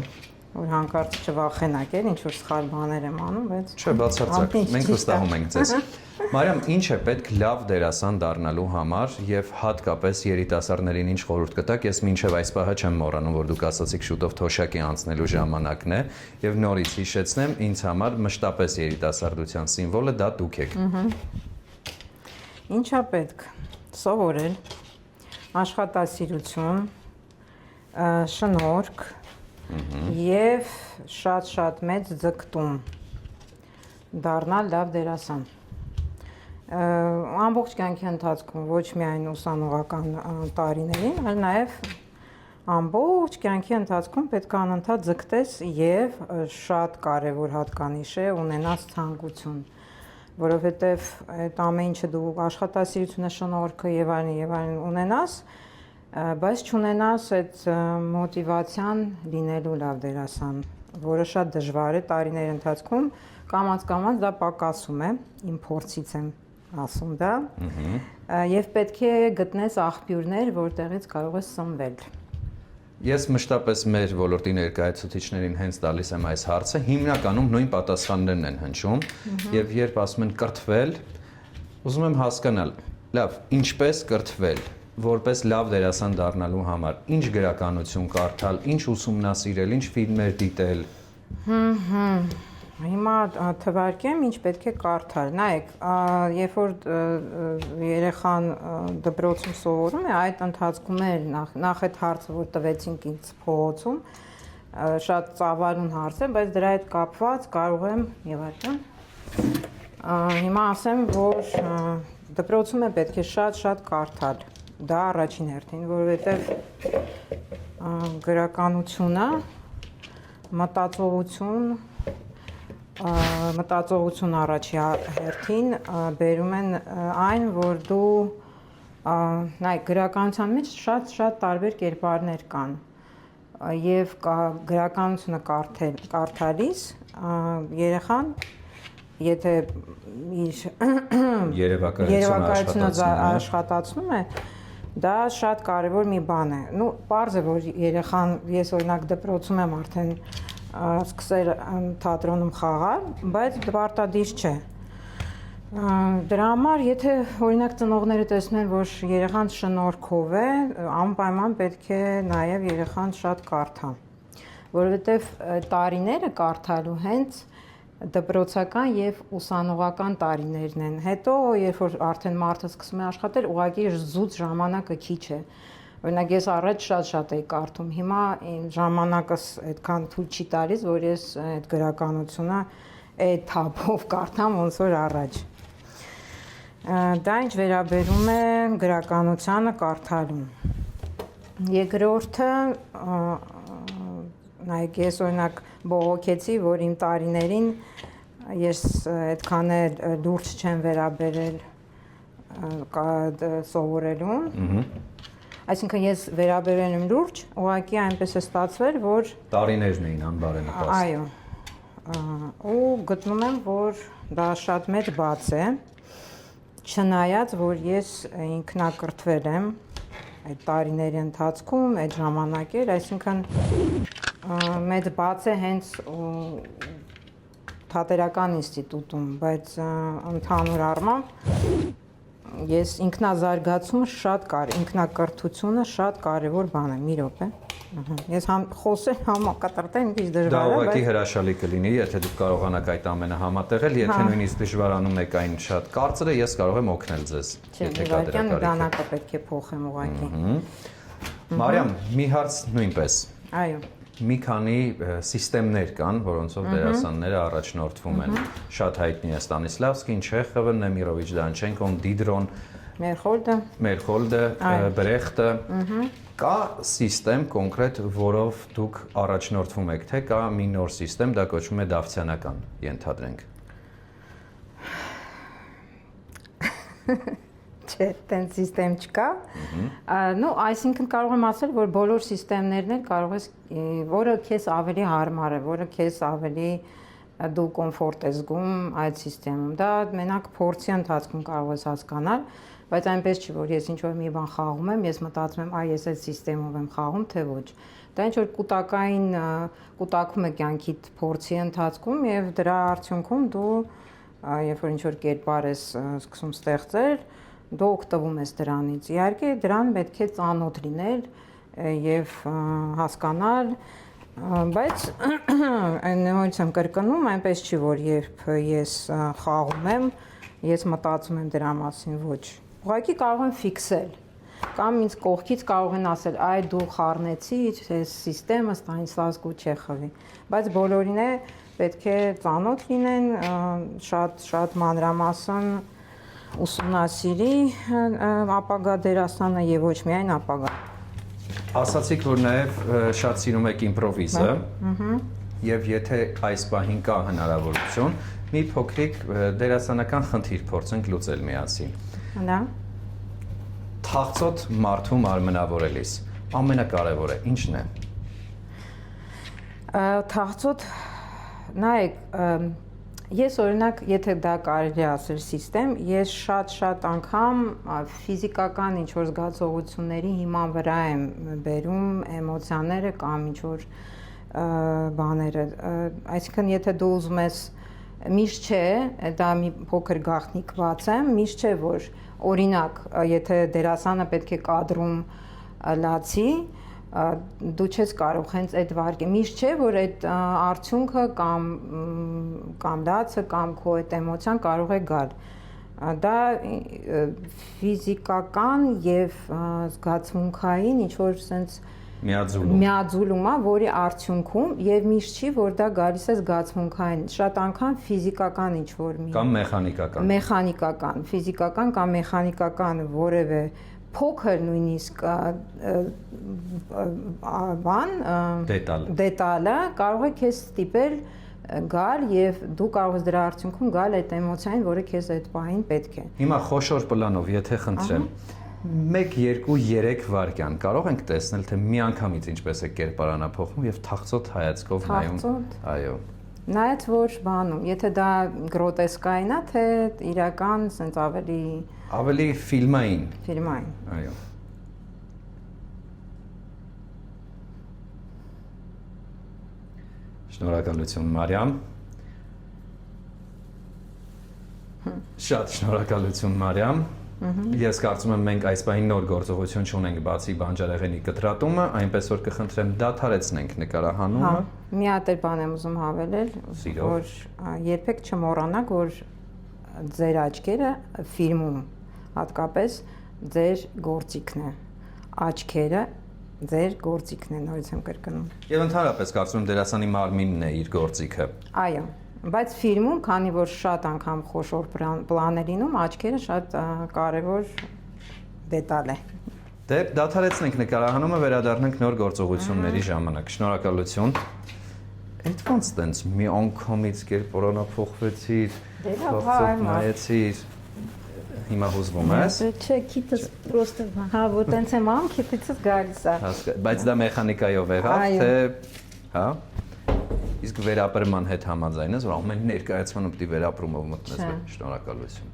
Որ հանկարծ չվախենակ էլ ինչ որ սխալ բաներ եմ անում, բայց Չէ, բացարձակ։ Մենք վստահում ենք ձեզ։ Մարիամ, ինչ է պետք լավ դերասան դառնալու համար եւ հատկապես երիտասարդներին ինչ խորհուրդ կտաք։ Ես մինչեւ այս պահը չեմ մոռանում, որ դուք ասացիք շուտով թոշակի անցնելու ժամանակն է եւ նորից հիշեցնեմ, ինձ համար մշտապես երիտասարդության սիմվոլը դա դուք եք։ Ինչա պետք սովորել, աշխատասիրություն, շնորհք եւ շատ մեծ ձգտում դառնալ լավ դերասան։ Ամբողջ կյանքի ընթացքում ոչ միայն ուսանողական տարիներին, այլ նաեւ ամբողջ կյանքի ընթացքում պետք է անընդհատ ձգտես եւ շատ կարեւոր հատկանիշ է ունենաս ցանկություն, որովհետեւ այդ ամեն ինչը դու աշխատասիրությունը, շնորհքը եւ այլն ունենաս, բայց չունենաս այդ մոտիվացիան լինելու լավ դերասան, որը շատ դժվար է տարիների ընթացքում, կամաց դա պակասում է, իմ փորձից եմ ասում դա, եւ պետք է գտնես աղբյուրներ, որտեղից կարող ես սնվել։ Ես մշտապես մեր ոլորտի ներկայացուցիչներին հենց տալիս եմ այս հարցը, հիմնականում նույն պատասխաններն են հնչում, եւ երբ ասում են կրթվել, ուզում եմ հասկանալ, լավ, ինչպես կրթվել, որպես լավ դերասան դառնալու համար, ինչ գրականություն կարդալ, ինչ ուսումնասիրել, ինչ ֆիլմեր դիտել։ Հիմա թվարկեմ, ինչ պետք է կարդալ։ Նայեք, երբ որ երեխան դպրոցում սովորում է, այդ ընթացքում էլ նախ այդ հարցը, որ տվեցինք ինձ փողոցում, շատ ծավալուն հարց է, բայց դրա հետ կապված կարող եմ եւ այդն։ Հիմա ասեմ, որ դպրոցում է պետք է շատ կարդալ։ Դա առաջին հերթին, որովհետև գրականությունը, մտածողություն առաջի հերթին բերում են այն, որ դու նայ գրականության մեջ շատ տարբեր կերպարներ կան եւ գրականությունը կարդալիս երեխան եթե իր երևակայությունը աշխատացնում է, դա շատ կարևոր մի բան է։ Նու պարզ է, որ երեխան, ես օրինակ դպրոցում եմ արդեն սկսել թատրոնում խաղալ, բայց պարտադիր չէ։ Դրա համար, եթե օրինակ ծնողները տեսնեն, որ երեխան շնորհքով է, անպայման պետք է նաև երեխան շատ կարդա, որովհետև տարիները կարդալու հենց դպրոցական եւ ուսանողական տարիներն են։ Հետո, երբ որ արդեն մարդը սկսում է աշխատել, ուղղակի զուտ ժամանակը քիչ է։ Օրինակ ես առաջ շատ էի կարդում, հիմա ժամանակս այդքան թույլ չի տալիս, որ ես այդ գրականությունը այդ թափով կարդամ, ոնց որ առաջ։ Դա ինչ վերաբերում է գրականությանը կարդալուն։ Երկրորդը, նայեք, ես օրինակ բողոքեցի, որ իմ տարիներին ես այդքան էլ լուրջ չեմ վերաբերել սովորելուն։ Այսինքն ես վերաբերել եմ լուրջ, ուղղակի այնպես է ստացվել, որ տարիներն էին անբարենպաստ։ Այո։ Ու գտնում եմ, որ դա շատ մեծ բաց է, չնայած, որ ես ինքնակրթվել եմ այդ տարիների ընթացքում, այդ ժամանակեր, այսինքն մեծ բաց է հենց թատերական ինստիտուտում, բայց ընդհանուր առմամբ ես ինքնազարգացումը ինքնակրթությունը շատ կարևոր բան է, մի րոպե։ Ես խոսել համակատարել մի քիչ դժվար է, Դա ուղղակի հրաշալի կլինի, եթե դուք կարողանաք այդ ամենը համատեղել, եթե նույնիսկ դժվարանում եք այն շատ կարծրը, ես կարող եմ օգնել ձեզ, եթե կա դրա կարիքը։ Դանակը պետք է փոխեմ ուղղակի։ Մարիամ, մի հարց նույնպես։ Այո։ Մի քանի սիստեմներ կան, որոնցով դերասանները առաջնորդվում են։ Շատ հայտնի է Ստանիսլավսկին, Չեխովը, Նեմիրովիչ Դանչենկոն, Դիդրոն, Մերխոլդը, Բրեխտը։ Կա սիստեմ կոնկրետ, որով դուք առաջնորդվում եք, թե կա մի նոր սիստեմ, դա կոչվում է դավթյանական, ենթադրենք։ Չէ, տենց սիստեմ չկա։ Ну, այսինքն կարող եմ ասել, որ բոլոր սիստեմներն էլ կարող ես, որը քեզ ավելի հարմար է, որը քեզ ավելի դու կոմֆորտ ես զգում այդ սիստեմում։ Դա մենակ փորձի ընթացքում կարող ես հասկանալ, բայց այնպես չի, որ ես ինչ-որ մի բան խաղում եմ, ես մտածում եմ, այս այդ սիստեմով եմ խաղում, թե ոչ։ Դա ինչ-որ կուտակում է կյանքիդ փորձի ընթացքում եւ դրա արդյունքում դու երբ որ ինչ-որ կերպար ես սկսում ստեղծել, դու օգտվում ես դրանից։ Իհարկե, դրան պետք է ծանոթ լինել եւ հասկանալ, բայց նույնիսկ եմ կրկնում, այնպես չի, որ երբ ես խաղում եմ, ես մտածում եմ դրա մասին, ոչ։ Ուղղակի կարող եմ ֆիքսել։ Կամ ինձ կողքից կարող են ասել, այ դու խառնեցիր այս սիստեմը Ստանիսլավսկու Չեխովի, բայց բոլորին է պետք է ծանոթ լինեն, շատ մանրամասն ուսումնասիրի ապագա դերասանը եւ ոչ միայն ապագա։ Ասացիք, որ նաև շատ սիրում եք իմպրովիզը, եւ եթե այս պահին կա հնարավորություն, մի փոքրիկ դերասանական խնդիր փորձենք լուծել միասին։ Դա Թաղծոտ մարդու մարմնավորելիս ամենակարևորը ինչն է։ Թաղծոտ, նայեք, ես օրինակ, եթե դա կարելի է ասել սիստեմ, ես շատ անգամ ֆիզիկական ինչ-որ զգացողությունների հիման վրա եմ բերում էմոցիաները կամ ինչ-որ բաները, այսինքն եթե դու ուզում ես, միշտ չէ, դա մի փոքր գաղտնիքված եմ, միշտ չէ, որ օրինակ, եթե դերասանը պետք է կադրում լացի, դու չես կարող հենց այդ վարկը, միշտ չէ, որ այդ արդյունքը կամ լացը կամ քո այդ էմոցիան կարող է գալ։ Դա ֆիզիկական եւ զգացմունքային ինչ-որ sense միաձուլում է, որի արդյունքում եւ միշտ չի, որ դա գալիս է զգացմունքային, շատ անգամ ֆիզիկական ինչ-որ մի կամ մեխանիկական, ֆիզիկական կամ մեխանիկական որևէ փոքր նույնիսկ բան դետալը կարող է քեզ ստիպել գալ եւ դու կարող ես դրա արդյունքում գալ այդ էմոցիային, որը քեզ այդ պահին պետք է։ Հիմա խոշոր պլանով, եթե խնդրեմ, 1, 2, 3 վայրկյան կարող ենք տեսնել, թե միանգամից ինչպես է կերպարանափոխվում եւ թաղծոտ հայացքով նայում։ Այո։ Նայած որ բանում, եթե դա գրոտեսկային է, թե իրական, sense ավելի ֆիլմային։ Այո։ Շնորհակալություն, Մարիամ։ Շատ շնորհակալություն Մարիամ։ Ես կարծում եմ մենք այս պահին նոր գործողություն չունենք բացի բանջարեղենի կտրատումը, այնպես որ կխնդրեմ դադարեցնենք նկարահանումը։ Մի հատ էլ բան եմ ուզում հավելել, որ երբեք չմոռանաք, որ ձեր աչքերը ֆիլմում հատկապես ձեր գործիքն է, աչքերը ձեր գործիքն է, նորից եմ կրկնում։ Եվ ընդհանրապես կարծում եմ դերասանի մարմինն է իր գործիքը։ Այո, բայց ֆիլմում, քանի որ շատ անգամ խոշոր պլան է լինում, աչքերը շատ կարևոր դետալ է։ Դե դադարեցնենք նկարահանումը, վերադառնանք նոր գործողությունների ժամանակ։ Շնորհակալություն։ Այդ ոնց տենց մի անգամից կերպարանափոխվեցիր, փոխվեց նայեցիր։ Հիմա հուզվում ես։ Չէ, քիթս պրոստը հա, որ տենց եմ անում, քիթիցս գալիս է։ Բայց դա մեխանիկայով եղավ, թե հա։ Իսկ վերապրման հետ համաձայն ես, որ ամեն ներկայացմանը պետք է վերապրումով մտնես։ Շնորհակալություն։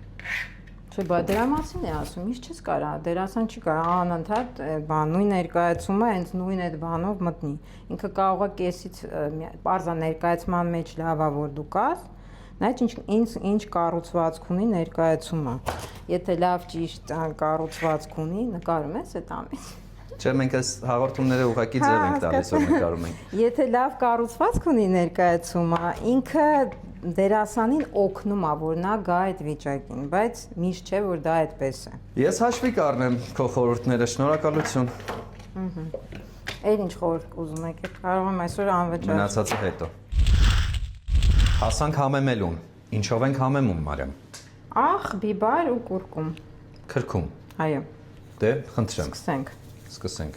Չէ, բա դրա մասին է ասում, ինչ չես կարա, դերասան չի կարա անընդհատ բան նույն ներկայացումը հենց նույն այդ բանով մտնի։ Ինքը կարող է կեսից բարձա ներկայացման մեջ լավա որ դու կաս, նայած ինչ կառուցվածք ունի ներկայացումը։ Եթե լավ ճիշտ կառուցվածք ունի, նկարում ես այդ ամեն։ Չէ, մենք այս հաղորդումները ուղղակի ձև ենք տալիս, որ նկարում ենք։ Եթե լավ կառուցվածք ունի ներկայացումը, ինքը դերասանին օգնում է, որ նա գա այդ վիճակին, բայց միշտ չէ, որ դա այդպես է։ Ես հաշվի կառնեմ քո խորհուրդները, շնորհակալություն։ Էլ ինչ խորհուրդ ուզում եք, կարող եմ այսօր անվճար։ Մնացածը հետո։ Հասանք համեմելուն։ Ինչով ենք համեմում, Մարիամ։ Ախ, բիբար ու կուրկում։ Քրքում։ Այո։ Դե, խնդրեմ։ Սկսենք։ Սկսենք։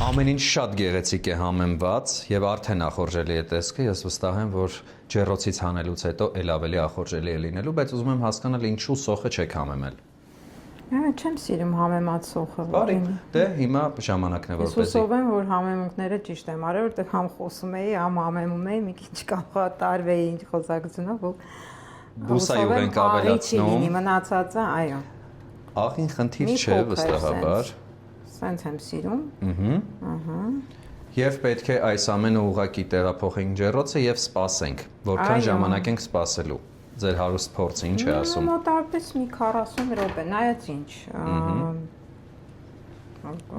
Ամեն ինչ շատ գեղեցիկ է համեմված եւ արդեն ախորժելի է տեսքը, ես վստահ եմ, որ ջեռոցից հանելուց հետո ել ավելի ախորժելի է լինելու, բայց ուզում եմ հասկանալ ինչու սոխը չեք համեմել։ Չեմ սիրում համեմած սոխը։ Բարի, դե հիմա ժամանակն է որպեսզի։ Ես հուսով եմ, որ համեմունքները ճիշտ եմ արել, որտեղ համ խոսում էի, համ համեմում էի, մի քիչ կանխատարվեի ինչ խոսակցությունով, որ բուսայով ենք ավելացնում։ Մնացածը, այո։ Աղին խնդիր չէ, վստահաբար։ Սենց եմ սիրում։ Եվ պետք է այս ամենը ուղղակի տեղափոխենք ջեռոցը եւ սպասենք, որքան ժամանակ ենք սպասելու։ Ձեր հարուստ փորձը ինչ է ասում։ Մոտավորապես մի 40 րոպե, նայած ինչ։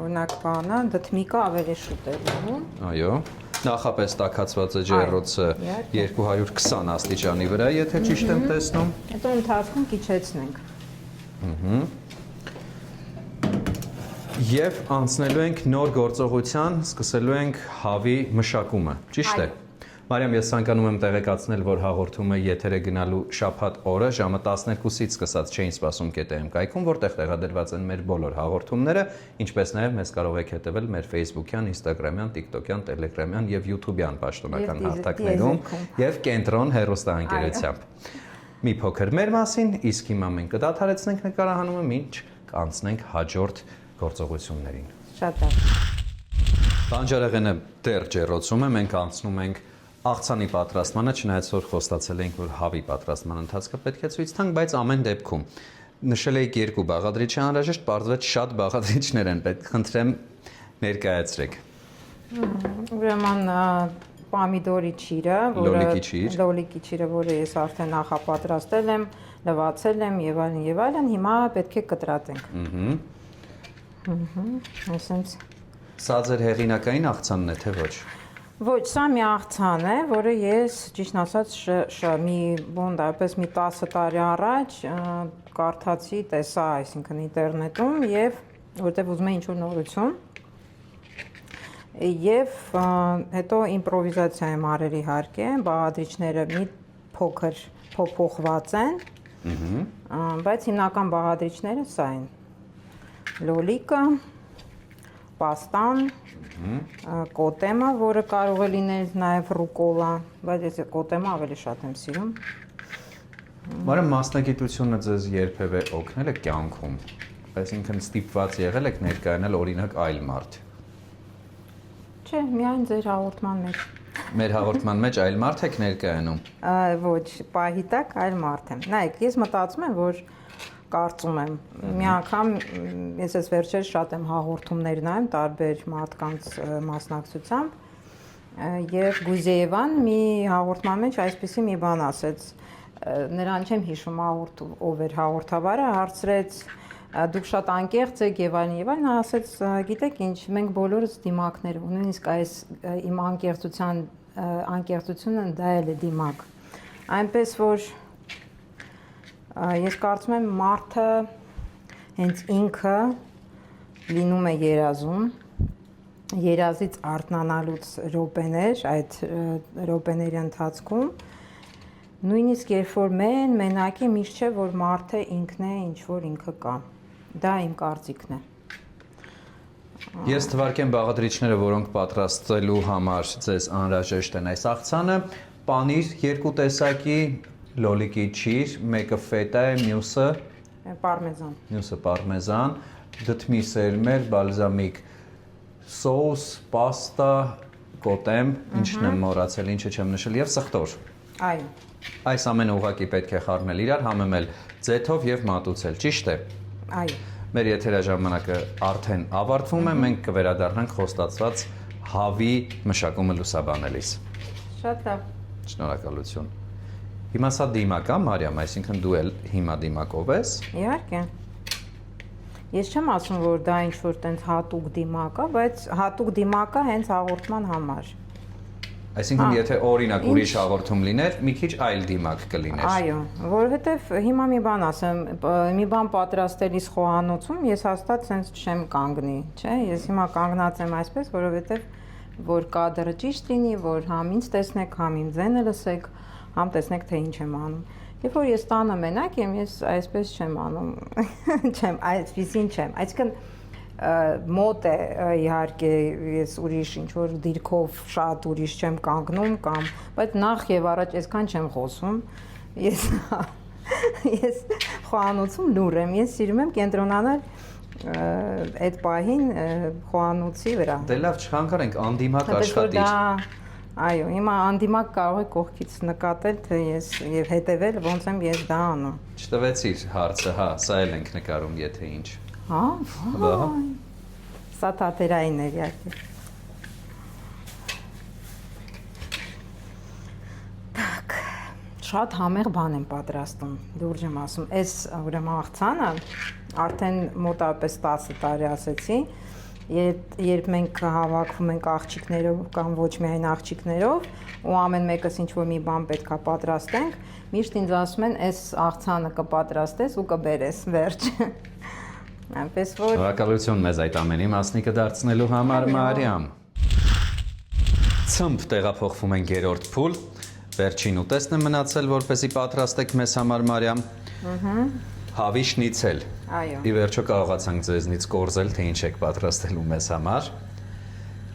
Օրինակ բանը, դդմիկը ավելի շուտ է լինում։ Այո։ Նախապես տաքացված է ջեռոցը 220 աստիճանի վրա, եթե ճիշտ եմ տեսնում։ Հետո ընթացքում քիչեցնենք։ Եվ անցնելու ենք նոր գործողության, սկսելու ենք հավի մշակումը։ Ճիշտ է։ Մարիամ, ես ցանկանում եմ տեղեկացնել, որ հաղորդումը եթեր է գնալու շաբաթ օրը ժամը 12-ից սկսած չէին սպասում ԿՏՄ կայքում, որտեղ տեղադրված են մեր բոլոր հաղորդումները, ինչպես նաև մեզ կարող եք հետևել մեր Facebook-յան, Instagram-յան, TikTok-յան, Telegram-յան եւ YouTube-յան պաշտոնական հարթակներում եւ Կենտրոն հեռուստաընկերությամբ։ Մի փոքր մեր մասին, իսկ հիմա մենք կդադարեցնենք նկարահանումը, մինչ կանցնենք հաջորդ գործողություններին։ Շատ լավ։ Բանջարեղենը դեռ ջեռոցում է, մենք անցնում ենք աղցանի պատրաստմանը, չնայած որ խոստացել էինք, որ հավի պատրաստման ընթացքը պետք է ցույց տանք, բայց ամեն դեպքում նշել էիք 2 բաղադրիչ է անհրաժեշտ, պարզվեց շատ բաղադրիչներ են, պետք խնդրեմ ներկայացրեք։ Ուրեմն պամիդորի ճիրը, լոլիկի ճիրը, որը ես արդեն նախապատրաստել եմ, լվացել եմ եւ այլն, հիմա պետք է կտրատենք։ Այսինքն Սա ձեր հեղինակային աղցանն է, թե ոչ։ Ոչ, սա մի աղցան է, որը ես ճիշտ ասած մի բոնդապես մի 10 տարի առաջ կարդացի, տեսա, այսինքն ինտերնետում եւ որտեղ ուզում եմ ինչ-որ նորություն եւ հետո իմպրովիզացիա եմ արել իհարկե, բաղադրիչները մի փոքր փոփոխված են, բայց հիմնական բաղադրիչները սա են։ Լոլիկը, պաստան, կոտեմը, որը կարող է լինել նաև ռուկոլա, բայց ես կոտեմը ավելի շատ եմ սիրում։ Մարիամ, մասնագիտությունը ձեզ երբևէ օգնել է կյանքում, այսինքն ստիպված եղել եք ներկայանալ օրինակ այլ մարդ։ Չէ, միայն ձեր հաղորդման մեջ։ Մեր հաղորդման մեջ այլ մարդ եք ներկայանում։ Ոչ, պահի տակ այլ մարդ եմ։ Նայեք, ես մտածում եմ, որ կարծում եմ, մի անգամ ես վերջերս շատ եմ հաղորդումներ նայում տարբեր մարդկանց մասնակցությամբ Եվ Գուզեևան մի հաղորդման մեջ այսպեսի մի բան ասեց, նրան չեմ հիշում ով էր հաղորդավարը, հարցրեց դուք շատ անկեղծ եք եւ այլն, ասեց գիտեք ինչ, մենք բոլորս դիմակներ ունենք, նույնիսկ այս իմ անկեղծությունը դա էլ է դիմակ։ Այնպես որ ես կարծում եմ մարդը հենց ինքը լինում է երազում, երազից արթնանալուց րոպեներ, այդ րոպեների ընթացքում նույնիսկ երբ որ մենակ է, միշտ չէ որ մարդը ինքն է, ինչ որ ինքը կա։ Դա իմ կարծիքն է։ Ես թվարկեմ բաղադրիչները, որոնք պատրաստելու համար ձեզ անհրաժեշտ են այս աղցանը, պանիր երկու տեսակի, լոլիկի ճիր, մեկը ֆետա է, մյուսը պարմեզան, դդմի սերմեր, բալզամիկ սոուս, պաստա, կոտեմ, ինչն եմ մոռացել, ինչը չեմ նշել, եւ սխտոր։ Այո։ Այս ամենը ուղղակի պետք է խառնել իրար, համեմել ձեթով եւ մատուցել, ճիշտ է։ Այո։ Մեր եթերաժամանակը արդեն ավարտվում է, մենք կվերադառնանք խոստացված հավի մշակումը լուսաբանելիս։ Շատ լավ։ Շնորհակալություն։ Հիմա սա դիմակ է, Մարիամ, այսինքն դու էլ հիմա դիմակով ես։ Իհարկե։ Ես չեմ ասում, որ դա ինչ-որ տենց հատուկ դիմակ է, բայց հատուկ դիմակ է հենց հաղորդման համար։ Այսինքն, եթե օրինակ ուրիշ հաղորդում լիներ, մի քիչ այլ դիմակ կլիներ։ Այո, որովհետև հիմա մի բան ասեմ, մի բան պատրաստելիս խոհանոցում ես հաստատ sense չեմ կանգնի, չէ՞։ Ես հիմա կանգնած եմ այսպես, որովհետև որ կադրը ճիշտ լինի, որ համ ինձ տեսնեք, համ իմ ձենը լսեք, համ տեսնեք թե ինչ եմ անում։ Երբ որ ես տանը մենակ եմ, ես այսպես չեմ անում, չեմ, այսպեսին չեմ, այսինքն մոտ է իհարկե ես ուրիշ ինչ որ դիրքով շատ ուրիշ չեմ կանգնում կամ բայց նախ եւ առաջ այսքան չեմ խոսում ես խոհանոցում լուր եմ ես սիրում եմ կենտրոնանալ այդ պահին խոհանոցի վրա Դե լավ չխանգարենք անդիմակ աշխատիր Այո, հիմա անդիմակ կարող է կողքից նկատել, թե ես եւ հետեւել ոնց եմ ես դա անում։ Չտվեցիր հարցը, հա, սա էլ ենք նկարում, եթե ինչ։ Հա, վայ։ Սա թատերային է իհարկե։ Так, շատ համեղ բան եմ պատրաստում, լուրջ եմ ասում։ Այս ուրեմն աղցանը արդեն մոտավորապես 10 տարի ասեցի։ Երբ մենք հավաքվում ենք աղջիկներով կամ ոչ միայն աղջիկներով ու ամեն մեկս ինչ որ մի բան պետքա պատրաստենք, միշտ ինձ ասում են, «Այս աղցանը կպատրաստես ու կբերես վերջ»։ Այնպես որ Շնորհակալություն մեզ այդ ամենի մասնիկը դարձնելու համար, Մարիամ։ Ցմփ տեղափոխվում ենք երրորդ փուլ։ Վերջին ուտեստն է մնացել, որպեսզի պատրաստեք մեզ համար, Մարիամ։ Հավի շնիցել։ Այո։ Ի վերջո կարողացանք ձեզնից կորզել, թե ինչ եք պատրաստելու մեզ համար։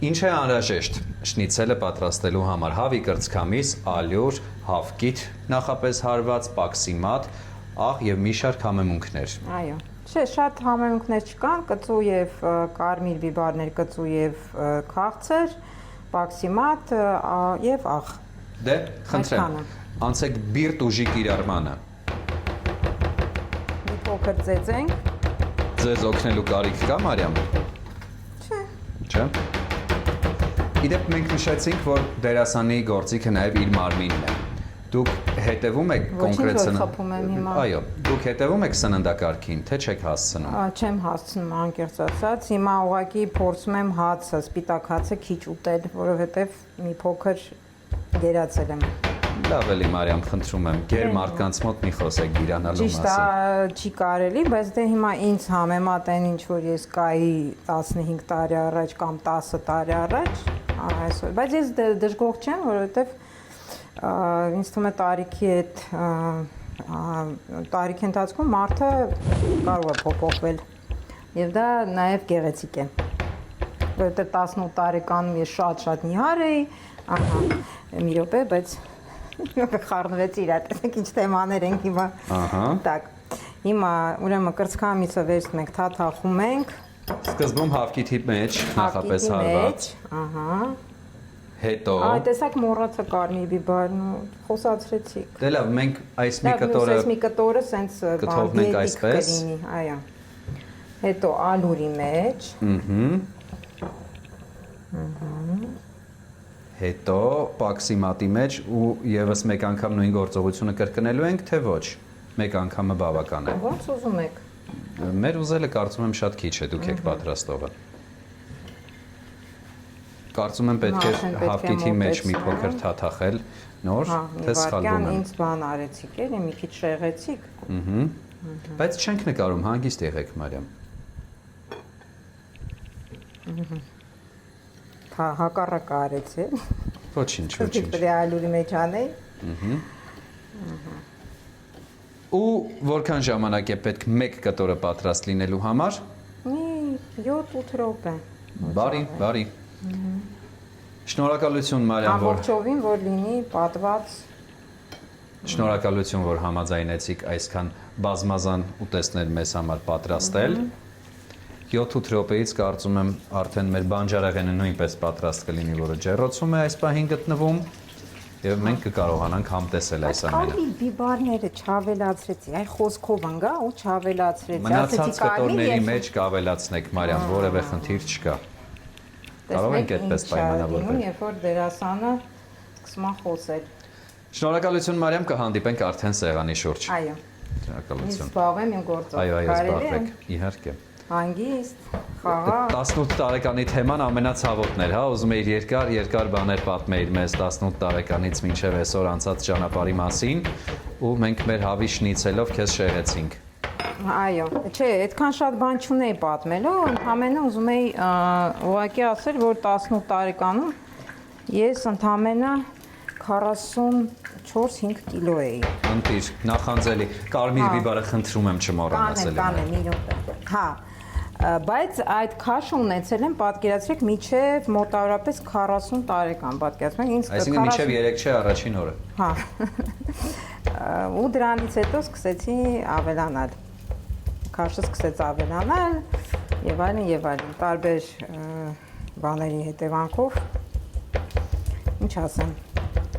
Ինչ է անհրաժեշտ շնիցելը պատրաստելու համար՝ հավի կրծքամիս, ալյուր, հավկիթ, նախապես հարված, պաքսիմատ, աղ եւ մի շարք համեմունքներ։ Այո։ Չէ, շատ համեմունքներ չկան, կծու եւ կարմիր բիբարներ, կծու եւ քաղցր, պաքսիմատ եւ աղ։ Դե, խնդրեմ, անցեք բիրտ ուժի կիրառմանը։ Փոքր ծեծենք։ Ձեզ օգնելու կարիք կա, Մարիամ։ Չէ։ Չէ։ Իդեպ մենք նշեցինք, որ դերասանի գործիքը նաև իր մարմինն է։ Դուք հետևում եք կոնկրետ խփում եմ հիմա։ Այո, դուք հետևում եք սննդակարգին, թե չեք հասցնում։ Չեմ հասցնում անկեղծ ասած, հիմա ուղղակի փորձում եմ հացը, սպիտակ հացը քիչ ուտել, որովհետև մի փոքր գերացել եմ։ Լավ էլի, Մարիամ, խնդրում եմ, գեր մարդկանց մոտ մի խոսեք գիրանալու մասին։ Ճիշտ է, չի կարելի, բայց դե հիմա ինձ համեմատեն ինչ որ ես կայի 15 տարի առաջ կամ 10 տարի առաջ, այսօր, բայց ես դժգոհ չեմ, որովհետև ինձ թվում է տարիքի ընթացքում մարդը կարող է փոփոխվել եւ դա նաեւ գեղեցիկ է որովհետեւ 18 տարեկանում ես շատ նիհար էի ահա մի րոպե բայց խառնվեց իրար տեսեք ինչ թեմաներ ենք հիմա ահա так հիմա ուրեմն կրծքամիսը վերցնում ենք թաթախում ենք սկզբում հավկիթի մեջ նախապես հարված ահա հետո տեսակ մոռացա կարմիր բիբարն ու խոսացրեցիք։ Դե լավ, մենք այս մի կտորը սենց կթողնենք այսպես։ Այո։ Հետո ալուրի մեջ։ Հետո պաքսի մատի մեջ ու եւս մեկ անգամ նույն գործողությունը կրկնելու ենք, թե ոչ։ Մեկ անգամը բավական է։ Ոնց ուզում եք։ Մեր ուզելը կարծում եմ շատ քիչ է, դուք եք պատրաստողը։ Կարծում եմ պետք է հապկիթի մեջ մի փոքր թաթախել նոր, թե սխալվում եմ։ Ինձ բան արեցիք էլի, մի քիչ շեղեցիք։ Բայց չենք նկարում, հանգիստ եղեք, Մարիամ։ Հակառակը արեցի։ Ոչինչ, Դուք ոչինչ։ պետք է այլուրի մեջ անեի։ Ու որքան ժամանակ է պետք մեկ կտորը պատրաստ լինելու համար։ Մի 7-8 րոպե։ Բարի։ Շնորհակալություն Մարիամ, որ Ամբողջովին որ լինի պատված։ Շնորհակալություն, որ համաձայնեցիք այսքան բազմազան ուտեստներ մեզ համար պատրաստել։ 7-8 րոպեից կարծում եմ արդեն մեր բանջարեղենը նույնպես պատրաստ կլինի, որը ջեռոցում է այս պահին գտնվում, եւ մենք կկարողանանք համտեսել այս ամենը։ Այ բիբարները չավելացրեցի, այ խոսքով ընկա ու չավելացրեցի։ Մնացած կտորների մեջ կավելացնեք, Մարիամ, որևէ խնդիր չկա։ Կարող ենք այդպես պայմանավորվել։ Երբ որ դերասանը սկսում է խոսել։ Շնորհակալություն Մարիամ, կհանդիպենք արդեն սեղանի շուրջ։ Այո։ Շնորհակալություն։ Զբաղվեմ իմ գործով։ Այո, զբաղվեք, իհարկե։ Հանգիստ, խաղաղ։ 18 տարեկանի թեման ամենացավոտն էր, հա, ուզում էիր երկար բաներ պատմեիր մեզ 18 տարեկանից մինչև այսօր անցած ճանապարհի մասին, ու մենք մեր հավի շնիցելով քեզ շեղեցինք։ Այո, չէ, այդքան շատ բան չունեի պատմելու, ընդհանրապես ուզում էի ուղղակի ասել, որ 18 տարեկանում ես ընդհանրապես 44-5 կիլո էի։ Ընտիր, նախանձելի, կարմիր բիբարը խնդրում եմ չմոռանալ։ Կանեմ, մի րոպե։ Հա, բայց այդ քաշը ունեցել եմ, պատկերացրեք, միջև մոտավորապես 40 տարեկան, պատկերացրեք, ինձ Այսինքն միջև 3 չէ առաջին օրը։ Հա։ Ու դրանից հետո սկսեցի ավելանալ։ Քաշը սկսեց ավելանալ եւ այլն, տարբեր բաների հետևանքով։ Ինչ ասեմ։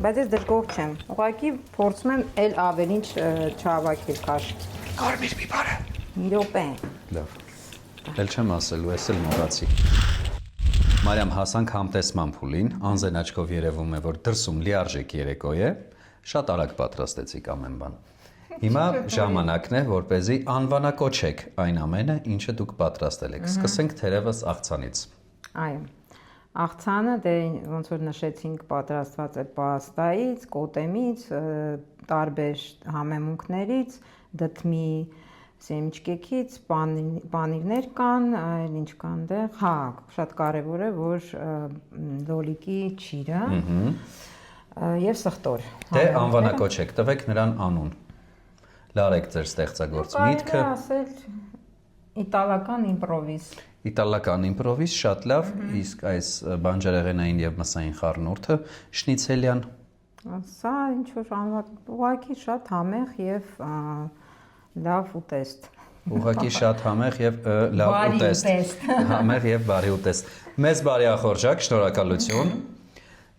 Բայց ես դժգոհ չեմ։ Ուղղակի փորձում եմ էլ ավելին չհավաքել քաշ։ Կարմիր բիբարը։ Մի րոպե։ Լավ։ Էլ չեմ ասելու, ես էլ մոռացի։ Մարիամ, հասանք համտեսման փուլին, անզեն աչքով երևում է, որ դրսում լիարժեք երեկո է, շատ արագ պատրաստեցիք ամեն բան։ Հիմա ժամանակն է, որպեսզի անվանակոչեք այն ամենը, ինչը դուք պատրաստել եք։ Սկսենք թերևս աղցանից։ Այո։ Աղցանը դե ոնց որ նշեցինք պատրաստված է պաստայից, կոտեմից, տարբեր համեմունքներից, դդմի սեմիչկեքից, պանիրներ կան, այլ ինչ կան դեղ, հա, շատ կարևոր է, որ լոլիկի ճիրը եւ սխտոր։ Դե անվանակոչեք, տվեք նրան անուն։ Լարեք ձեր ստեղծագործ միտքը։ Կարելի է ասել իտալական իմպրովիզ։ Իտալական իմպրովիզ, շատ լավ, իսկ այս բանջարեղենային եւ մսային խառնուրդը շնիցելյան։ Սա ինչ որ ուղղակի շատ համեղ եւ լավ ուտեստ։ Ուղղակի շատ համեղ եւ լավ ուտեստ։ Համեղ եւ բարի ուտեստ։ Մեծ բարեախորժակ, շնորհակալություն։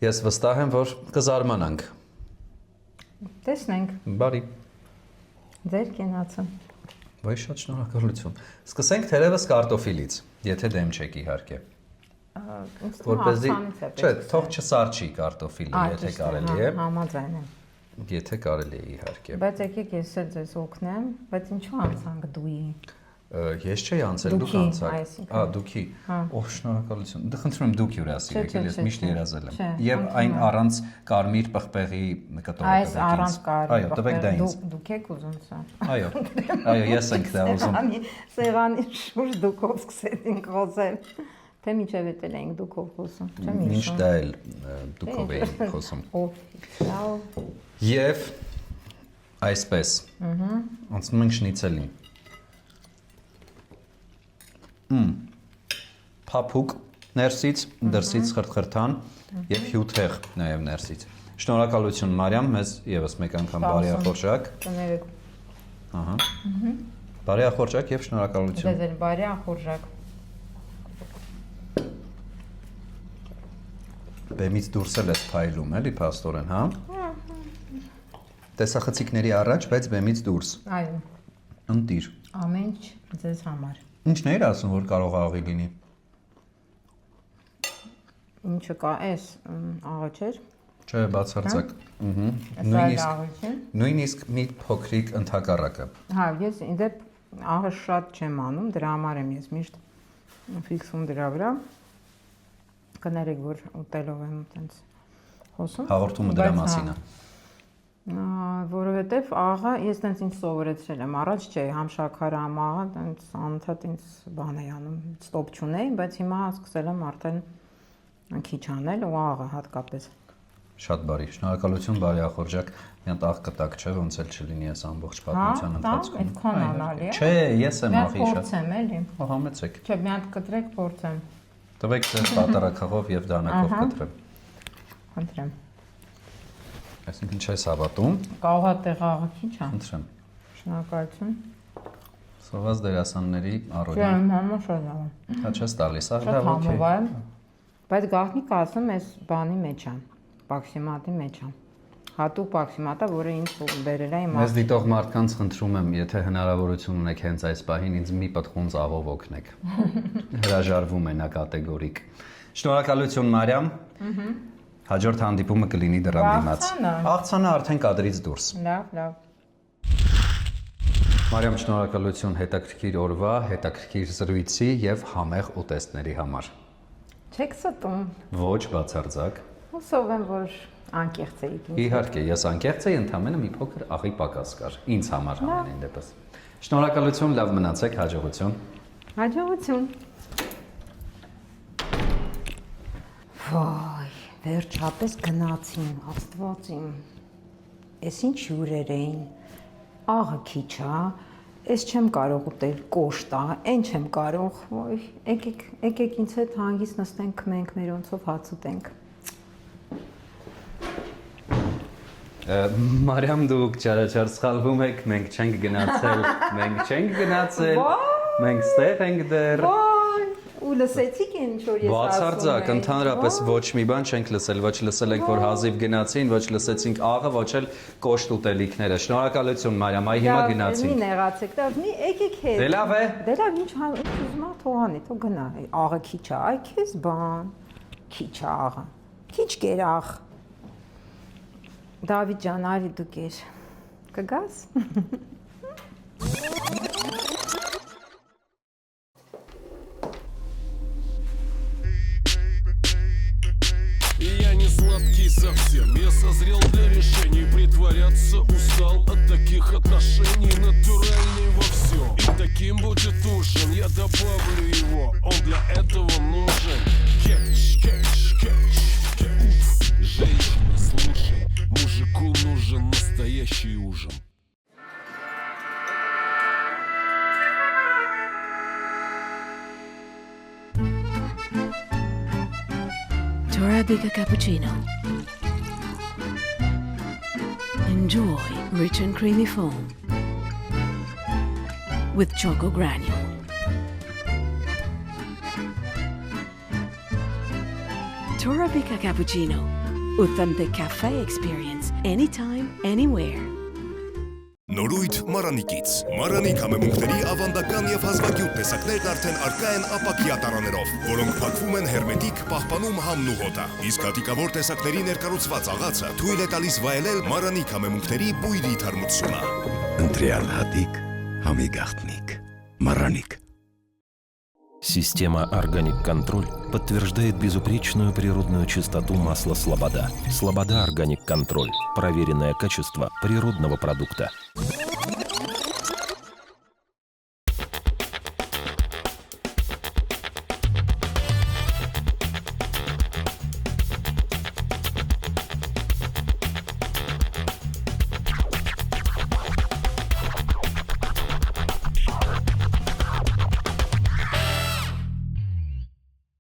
Ես վստահ եմ, որ կզարմանանք։ Տեսնենք։ Բարի։ Ձեր կենացը։ Ոայ շատ շնորհակալություն։ Սկսենք թերևս կարտոֆիլից, եթե դեմ չեք իհարկե։ Որպեսզի, չէ, թող չսարճի կարտոֆիլը, եթե կարելի է։ Համաձայն եմ։ Եթե կարելի է իհարկե։ Բայց եկեք ես էլ ձեզ օգնեմ, բայց ինչու անցանք դուի։ Ես չէի անցել, դուք անցաք։ Դուքի։ Ով շնորհակալություն։ Դե խնդրում եմ դուք հյուրասիրեք, ես միշտ երազել եմ։ Եվ այն առանց կարմիր պղպեղի կտորը տվեք ինձ։ Այս առանց կարմիր։ Այո, տվեք դա ինձ։ Դուք եք ուզում սա։ Այո։ Այո, ես ենք դա ուզում։ Սեղանի շուրջ դուքով սկսեցինք խոսել։ Թե միջև էլ էինք դուքով խոսում, չեմ հիշում։ Ինչ դա էլ դուքով էինք խոսում։ Լավ։ Եվ այսպես։ Անցնում ենք շնիցելին։ Փափուկ ներսից, դրսից խրթխրթան եւ հյութեղ նաեւ ներսից։ Շնորհակալություն Մարիամ, մեզ եւս մեկ անգամ բարեախորժակ։ Կներեք։ Ահա։ Բարեախորժակ եւ շնորհակալություն։ Ձեզ էլ բարեախորժակ։ Բեմից դուրս էլ ես փայլում, էլի փաստորեն, հա։ Տեսախցիկների առաջ, բայց բեմից դուրս։ Այո։ Ընտիր։ Ամեն ինչ ձեզ համար։ Ինչն էր ասում, որ կարող աղի լինի։ Ինչը կա, էս աղը չէր։ Չէ, բացարձակ։ Նույնիսկ աղը չէ։ Նույնիսկ մի փոքրիկ ընդհակառակը։ Հա, ես իդեպ աղը շատ չեմ անում, դրա համար եմ ես միշտ ֆիքսում դրա վրա։ Կներեք, որ ուտելով եմ տենց խոսում։ Հաղորդումը դրա մասին է։ Որովհետև աղը ես տենց ինձ սովորեցրել եմ, առաջ չէ, համ շաքարը, համ աղը, տենց անընդհատ ինձ բան էի անում, ստոպ չունեի, բայց հիմա սկսել եմ արդեն քիչ անել ու աղը հատկապես։ Շատ բարի, շնորհակալություն բարի ախորժակ, մի հատ աղ կտակ չէ, ոնց էլ չլինի այս ամբողջ պատմության ընթացքում։ Այդքան անալի է։ Չէ, ես եմ աղի շատ։ Փորձեմ էլի։ Համեցեք։ Չէ, մի հատ կտրեք, փորձեմ։ Տվեք ձեր պատարակաղով եւ դանակով կտրեմ։ Խնդրեմ։ Այսինքն չես հավատում։ Կարող է տեղ աղը քիչ է։ Խնդրեմ։ Շնորհակալություն։ Սոված դերասանների Չէ, առօրյա։ համա շատ լավ։ Հա չես տալիս, Շատ լավ, օքեյ։ համով եմ։ Բայց գաղտնիքը ասում ես բանի մեջ է, պաքսիմատի մեջ է։ Հատուկ պաքսիմատը, որը ինձ բերել է իմ Մեզ դիտող մարդկանց խնդրում եմ, եթե հնարավորություն ունեք հենց այս պահին ինձ մի պտղուն ծավով օգնեք։ Հրաժարվում է նա կատեգորիկ։ Շնորհակալություն Մարիամ։ Հաջորդ հանդիպումը կլինի դրան դիմաց։ Աղցանը արդեն կադրից դուրս։ Լավ, լավ։ Մարիամ, շնորհակալություն հետաքրքիր օրվա, հետաքրքիր զրույցի եւ համեղ ուտեստների համար։ Չեք ստում։ Ոչ բացարձակ։ Հուսով եմ, որ անկեղծ էիք ինձ։ Իհարկե, ես անկեղծ էի, ընդամենը մի փոքր աղի պակաս կար։ Ինձ համար ամենայն դեպս։ Շնորհակալություն, լավ մնացեք, հաջողություն։ Հաջողություն։ Վայ, վերջապես գնացին, Աստված իմ։ Էս ինչ հյուրեր էին։ Աղը քիչ է, էս չեմ կարող ուտել, կոշտ է, այն չեմ կարող։ Ոյ, եկեք ինձ հետ հանգիստ նստենք մենք մերոնցով հաց ուտենք։ Մարիամ, դուք ճարաճար սխալվում եք, մենք չենք գնացել, մենք ստեղ ենք դեռ։ Ոյ, ու լսեցիք ինչ որ ես ասում եմ։ Բացարձակ, ընդհանրապես ոչ մի բան չենք լսել, ոչ լսել ենք, որ հազիվ գնացին, ոչ լսեցինք աղը, ոչ էլ կոշտ ուտելիքները։ Շնորհակալություն Մարիամ, այ հիմա Մի գնացինք։ նեղացեք, դա մի եկեք հետ։ Դե լավ է։ Դե լավ, ինչ ուզում ա թողանի, թող գնա։ Աղը քիչ է, այ քեզ բան։ Քիչ է աղը։ Քիչ կերախ։ Դավիթ ջան, արի դու կեր։ Կգաս։ Я не сладкий совсем, я созрел для решений. Притворяться устал от таких отношений. Натуральный во всем, и таким будет ужин. Я добавлю его, он для этого нужен. Кетч, кетч, кетч, кетч. Женщина, слушай, мужику нужен настоящий ужин. Torabika cappuccino. Enjoy rich and creamy foam with choco granule. Torabika cappuccino. Authentic cafe experience anytime, anywhere. Նորույթ Մարանիկից։ Մարանի կամեմունքների ավանդական եւ հազվագյուտ տեսակներն արդեն արկա են ապակյա տարաներով, որոնք փակվում են հերմետիկ, պահպանում համն ու հոտը։ Իսկ հատիկավոր տեսակների ներկառուցված աղացը թույլ է տալիս վայելել Մարանի կամեմունքների բույրի թարմությունը։ Ընտրյալ հատիկ, համի գաղտնիք, Мараник. Система «Органик Контроль» подтверждает безупречную природную чистоту масла «Слобода». «Слобода Органик Контроль» – проверенное качество природного продукта.